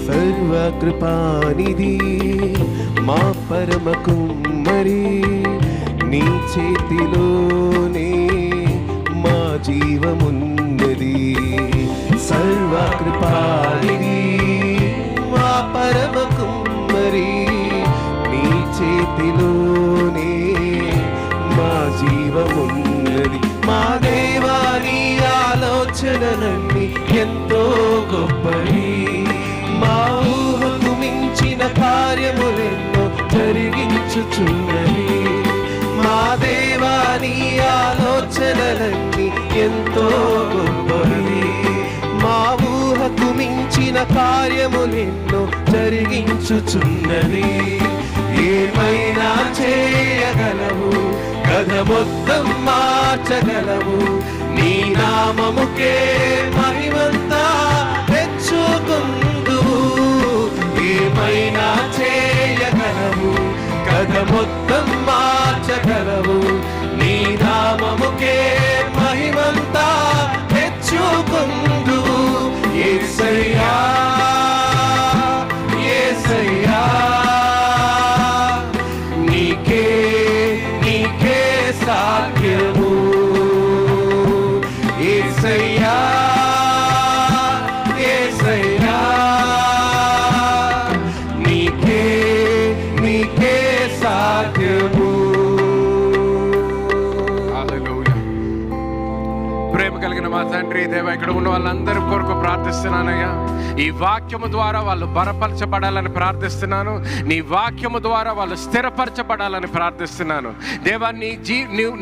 C: సర్వకృపానిధి మా పరమ కుమ్మరి, నీ చేతిలోనే మా జీవమున్నది. సర్వకృపానిధి మా పరమ కుమ్మరి, నీ చేతిలోనే మా జీవమున్నది. మా దేవా నీ ఆలోచనలన్నీ ఎంతో గొప్పవి, మా ఊహకు మించిన కార్యములెన్నో జరిగించుచున్నవి. మా దేవా నీ ఆలోచనలన్నీ ఎంతో గొప్పవి, మా ఊహకు మించిన కార్యములెన్నో జరిగించుచున్నవి. ఏమైనా చేయగలవు, కథ మొత్తం మార్చగలవు, నీ నామముకే మహిమంతా తెచ్చుకొందు. ఏమైనా చేయగలవు, కథ మొత్తం మార్చగలవు, నీ నామముకే మహిమంతా తెచ్చుకొందు. యేసయ్యా యేసయ్యా, నీకే నీకే సాధ్యము. యేసయ్యా యేసయ్యా, నీకే నీకే సాధ్యము.
A: హల్లెలూయా. ప్రేమ కలిగిన మా తండ్రి దేవా, ఇక్కడ ఉన్న వాళ్ళందరి కొరకు ప్రార్థిస్తున్నానయ్యా. ఈ వాక్యము ద్వారా వాళ్ళు బలపరచబడాలని ప్రార్థిస్తున్నాను. నీ వాక్యము ద్వారా వాళ్ళు స్థిరపరచబడాలని ప్రార్థిస్తున్నాను. దేవా,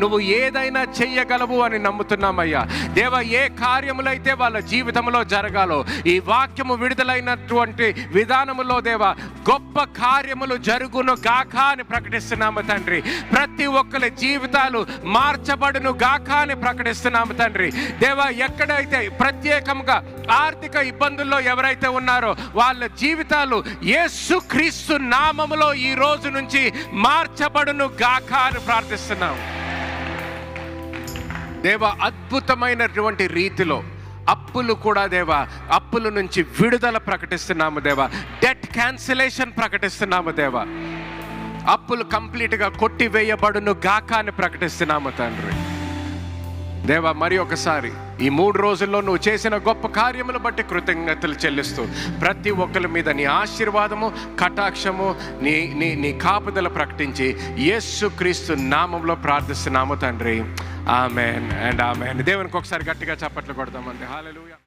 A: నువ్వు ఏదైనా చెయ్యగలవు అని నమ్ముతున్నామయ్యా. దేవా, ఏ కార్యములైతే వాళ్ళ జీవితంలో జరగాలో ఈ వాక్యము విడుదలైనటువంటి విధానములో దేవా గొప్ప కార్యములు జరుగును గాక అని ప్రకటిస్తున్నాము తండ్రి. ప్రతి ఒక్కరి జీవితాలు మార్చబడును గాక అని ప్రకటిస్తున్నాము తండ్రి. దేవా, ఎక్కడైతే ప్రత్యేకంగా ఆర్థిక ఇబ్బందుల్లో ఎవరైతే ఉన్నారో వాళ్ళ జీవితాలు యేసుక్రీస్తు నామములో ఈ రోజు నుంచి మార్చబడును గాక అని ప్రార్థిస్తున్నాము. దేవా, అద్భుతమైనటువంటి రీతిలో అప్పులు కూడా దేవా, అప్పుల నుంచి విడుదల ప్రకటిస్తున్నాము దేవా. డెట్ క్యాన్సిలేషన్ ప్రకటిస్తున్నాము దేవా. అప్పులు కంప్లీట్గా కొట్టివేయబడును గాక అని ప్రకటిస్తున్నాము తండ్రి. దేవా, మరి ఒకసారి ఈ 3 రోజుల్లో నువ్వు చేసిన గొప్ప కార్యములు బట్టి కృతజ్ఞతలు చెల్లిస్తూ ప్రతి ఒక్కరి మీద నీ ఆశీర్వాదము, కటాక్షము, నీ నీ నీ కాపుదల ప్రకటించి యేసుక్రీస్తు నామంలో ప్రార్థిస్తున్నాము తండ్రి. Amen and amen. దేవునికి ఒకసారి గట్టిగా చప్పట్లు కొడదామండి. హల్లెలూయా.